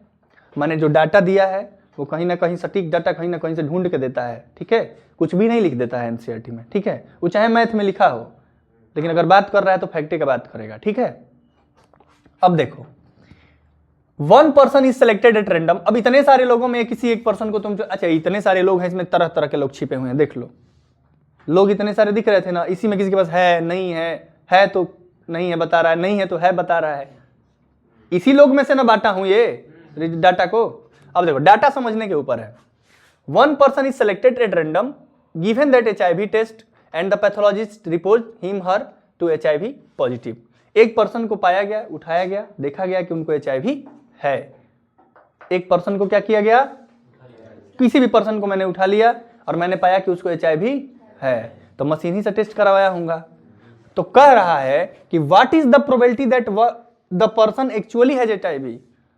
मैंने जो डाटा दिया है वो कहीं ना कहीं सटीक डाटा कहीं ना कहीं से ढूंढ के देता है, ठीक है, कुछ भी नहीं लिख देता है NCERT में, ठीक है, वो चाहे मैथ में लिखा हो, लेकिन अगर बात कर रहा है तो फैक्ट का बात करेगा, ठीक है। अब देखो, 1 person is selected at random. अब इतने सारे लोगों में किसी एक पर्सन को तुम, अच्छा इतने सारे लोग हैं, इसमें तरह तरह के लोग छिपे हुए हैं, देख लो, लोग इतने सारे दिख रहे थे ना, इसी में किसी के पास है नहीं है तो नहीं है बता रहा है, नहीं है तो है बता रहा है, इसी लोग में से ना बांटा हूं ये डाटा को। अब देखो डाटा समझने के ऊपर है। 1 person is selected at random given that HIV test and the pathologist report him her to HIV positive. एक पर्सन को पाया गया, उठाया गया, देखा गया कि उनको HIV है। एक पर्सन को क्या किया गया, किसी भी पर्सन को मैंने उठा लिया और मैंने पाया कि उसको HIV है, तो मशीन ही से टेस्ट करवाया होगा। तो कह रहा है कि what is the probability that the person actually has HIV।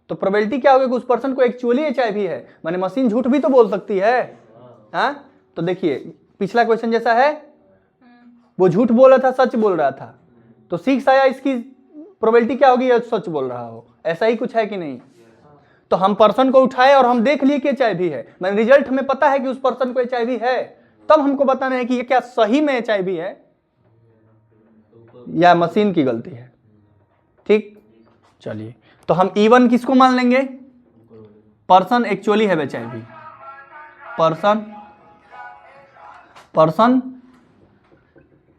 तो प्रोबेबिलिटी क्या होगी कि उस पर्सन को एक्चुअली HIV है, माने मशीन झूठ भी तो बोल सकती है। हाँ, तो देखिए पिछला क्वेश्चन जैसा है, वो झूठ बोल रहा था, सच बोल रहा था, तो 6 आया, इसकी प्रोबेबिलिटी क्या होगी, सच बोल रहा हो, ऐसा ही कुछ है कि नहीं। तो हम पर्सन को उठाए और हम देख लिए कि HIV है, मैंने रिजल्ट हमें पता है कि उस पर्सन को HIV है, तब हमको बताना है कि ये क्या सही में HIV है या मशीन की गलती है। ठीक, चलिए, तो हम E1 किसको मान लेंगे, पर्सन एक्चुअली है HIV, person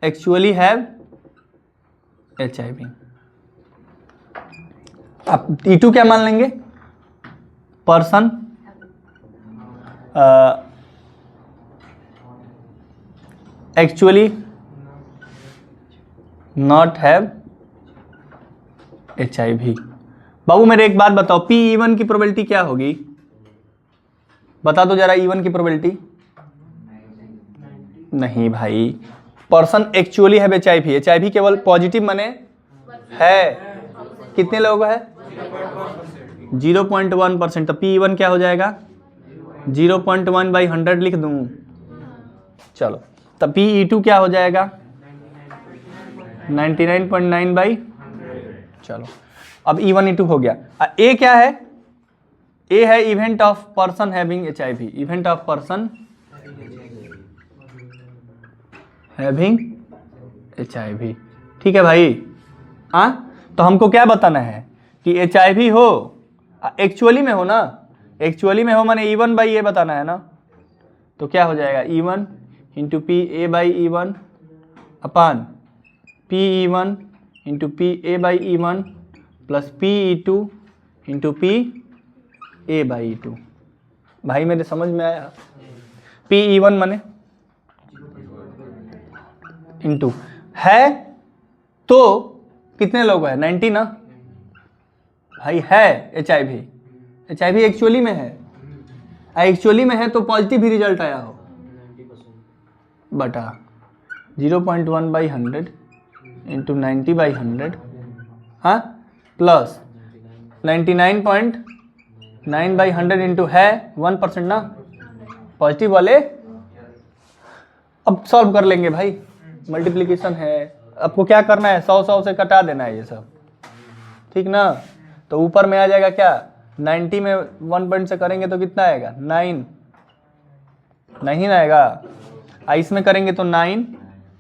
actually have HIV। अब E2 क्या मान लेंगे, person actually not have HIV। बाबू मेरे एक बात बताओ, PE1 की प्रोबेबिलिटी क्या होगी, बता दो जरा। E1 की प्रोबेबिलिटी नहीं भाई, पर्सन एक्चुअली है HIV केवल पॉजिटिव माने है, कितने लोगों है 0.1%। तो PE1 क्या हो जाएगा, 0.1/100 लिख दूं, चलो। तब PE2 क्या हो जाएगा, 99.9/, चलो। अब E1 E2 हो गया। A क्या है, A है event of person having HIV, event of person having HIV, ठीक है भाई। हाँ, तो हमको क्या बताना है कि HIV हो, एक्चुअली में हो ना, एक्चुअली में हो माने E1/A बताना है ना। तो क्या हो जाएगा, E1 इंटू PA/E1 अपान PE1 into PA/E1 plus PE2 into PA/E2। भाई मेरे समझ में आया। PE1 माने इंटू है, तो कितने लोग हैं, 90 ना भाई, है HIV एक्चुअली में है, एक्चुअली में है तो पॉजिटिव ही रिजल्ट आया हो, बटा 0.1/100 इंटू 90/100, हाँ, प्लस 99.9/100 इंटू है 1% ना, पॉजिटिव वाले। अब सॉल्व कर लेंगे भाई, मल्टीप्लिकेशन है, आपको क्या करना है, 100 से कटा देना है ये सब, ठीक ना। तो ऊपर में आ जाएगा क्या, 90 में 1 पॉइंट से करेंगे तो कितना आएगा, 9 नहीं आएगा, इसमें करेंगे तो 9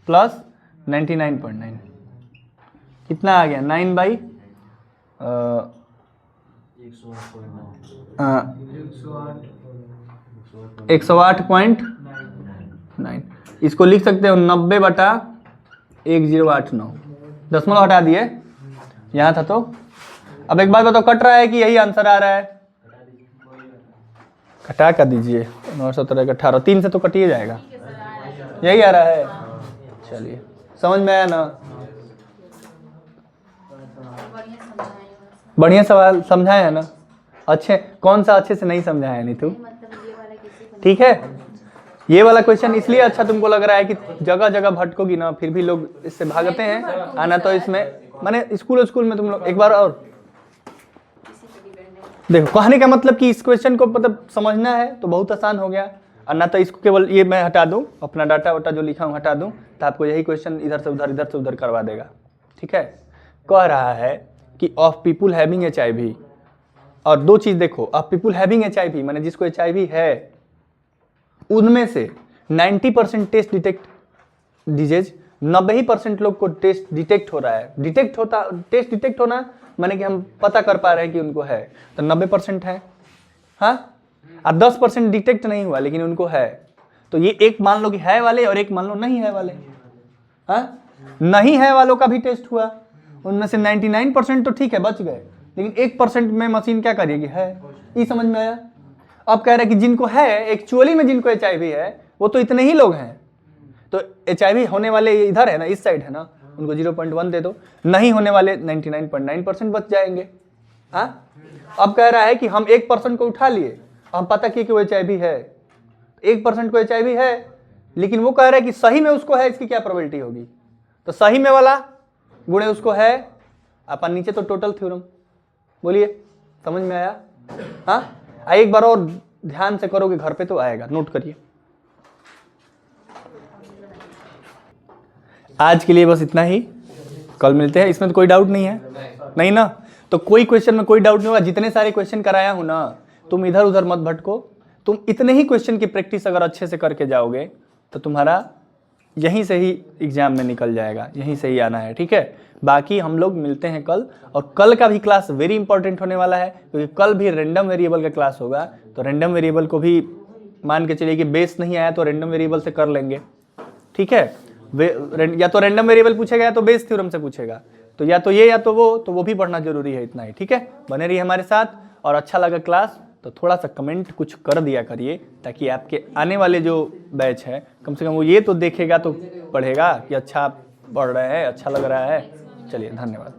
प्लस 99.9 कितना आ गया, 108.9। इसको लिख सकते हो 90/1089, दशमलव हटा दिए, यहाँ था तो। अब एक बात बताओ, कट रहा है कि यही आंसर आ रहा है, घटा कर दीजिए, 917 18, 3 से तो कटिए जाएगा, यही आ रहा है। चलिए, समझ में आया ना, बढ़िया सवाल समझाए है ना। अच्छे कौन सा अच्छे से नहीं समझा है नीतू? मतलब ये वाला किसी को ठीक है, ये वाला क्वेश्चन इसलिए अच्छा तुमको लग रहा है कि जगह जगह भटकोगी ना, फिर भी लोग इससे भागते हैं। आना तो इसमें माने स्कूल में तुम लोग एक बार और किसी पे डिपेंड है। देखो, कहने का मतलब कि इस क्वेश्चन को मतलब समझना है तो बहुत आसान हो गया। और ना तो इसको केवल ये मैं हटा दूं, अपना डाटा वाटा जो लिखा हूं हटा दूं, तो आपको यही क्वेश्चन इधर से उधर करवा देगा। ठीक है, कह रहा है कि ऑफ पीपुल हैविंग HIV, और दो चीज देखो, ऑफ पीपुल हैविंग HIV माने जिसको HIV है उनमें से 90% टेस्ट डिटेक्ट डिजीज, 90% लोग को टेस्ट डिटेक्ट हो रहा है। टेस्ट डिटेक्ट होना माने कि हम पता कर पा रहे हैं कि उनको है, तो 90% है। हाँ, और 10% डिटेक्ट नहीं हुआ लेकिन उनको है, तो ये एक मान लो कि है वाले और एक मान लो नहीं है वाले। हाँ, नहीं है वालों का भी टेस्ट हुआ, उनमें से 99% तो ठीक है बच गए, लेकिन 1% में मशीन क्या करेगी, है। ये समझ में आया? अब कह रहे हैं कि जिनको है एक्चुअली में, जिनको HIV है वो तो इतने ही लोग हैं, तो HIV होने वाले इधर है ना, इस साइड है ना, उनको 0.1 दे दो, नहीं होने वाले 99.9% बच जाएंगे। हाँ, अब कह रहा है कि हम 1% को उठा लिए, हम पता किए कि वो HIV है, 1% को HIV है, लेकिन वो कह रहा है कि सही में उसको है, इसकी क्या प्रोबेबिलिटी होगी, तो सही में वाला गुणे उसको है, अपन नीचे तो टोटल थ्योरम। बोलिए, समझ में आया? हाँ, एक बार और ध्यान से करोगे घर पे तो आएगा, नोट करिए। आज के लिए बस इतना ही, कल मिलते हैं। इसमें तो कोई डाउट नहीं है, नहीं ना? तो कोई क्वेश्चन में कोई डाउट नहीं होगा। जितने सारे क्वेश्चन कराया हूं ना, तुम इधर उधर मत भटको। तुम इतने ही क्वेश्चन की प्रैक्टिस अगर अच्छे से करके जाओगे तो तुम्हारा यहीं से ही एग्जाम में निकल जाएगा, यहीं से ही आना है। ठीक है, बाकी हम लोग मिलते हैं कल, और कल का भी क्लास वेरी इंपॉर्टेंट होने वाला है, क्योंकि कल भी रैंडम वेरिएबल का क्लास होगा। तो रैंडम वेरिएबल को भी मान के चलिए कि बेस नहीं आया तो रैंडम वेरिएबल से कर लेंगे। ठीक है, या तो रैंडम वेरिएबल पूछेगा या तो बेस थ्योरम से पूछेगा, तो या तो ये या तो वो भी पढ़ना जरूरी है। इतना ही, ठीक है, बने रहिए हमारे साथ। और अच्छा लगा क्लास तो थोड़ा सा कमेंट कुछ कर दिया करिए, ताकि आपके आने वाले जो बैच है कम से कम वो ये तो देखेगा तो पढ़ेगा कि अच्छा पढ़ रहे हैं, अच्छा लग रहा है। चलिए, धन्यवाद।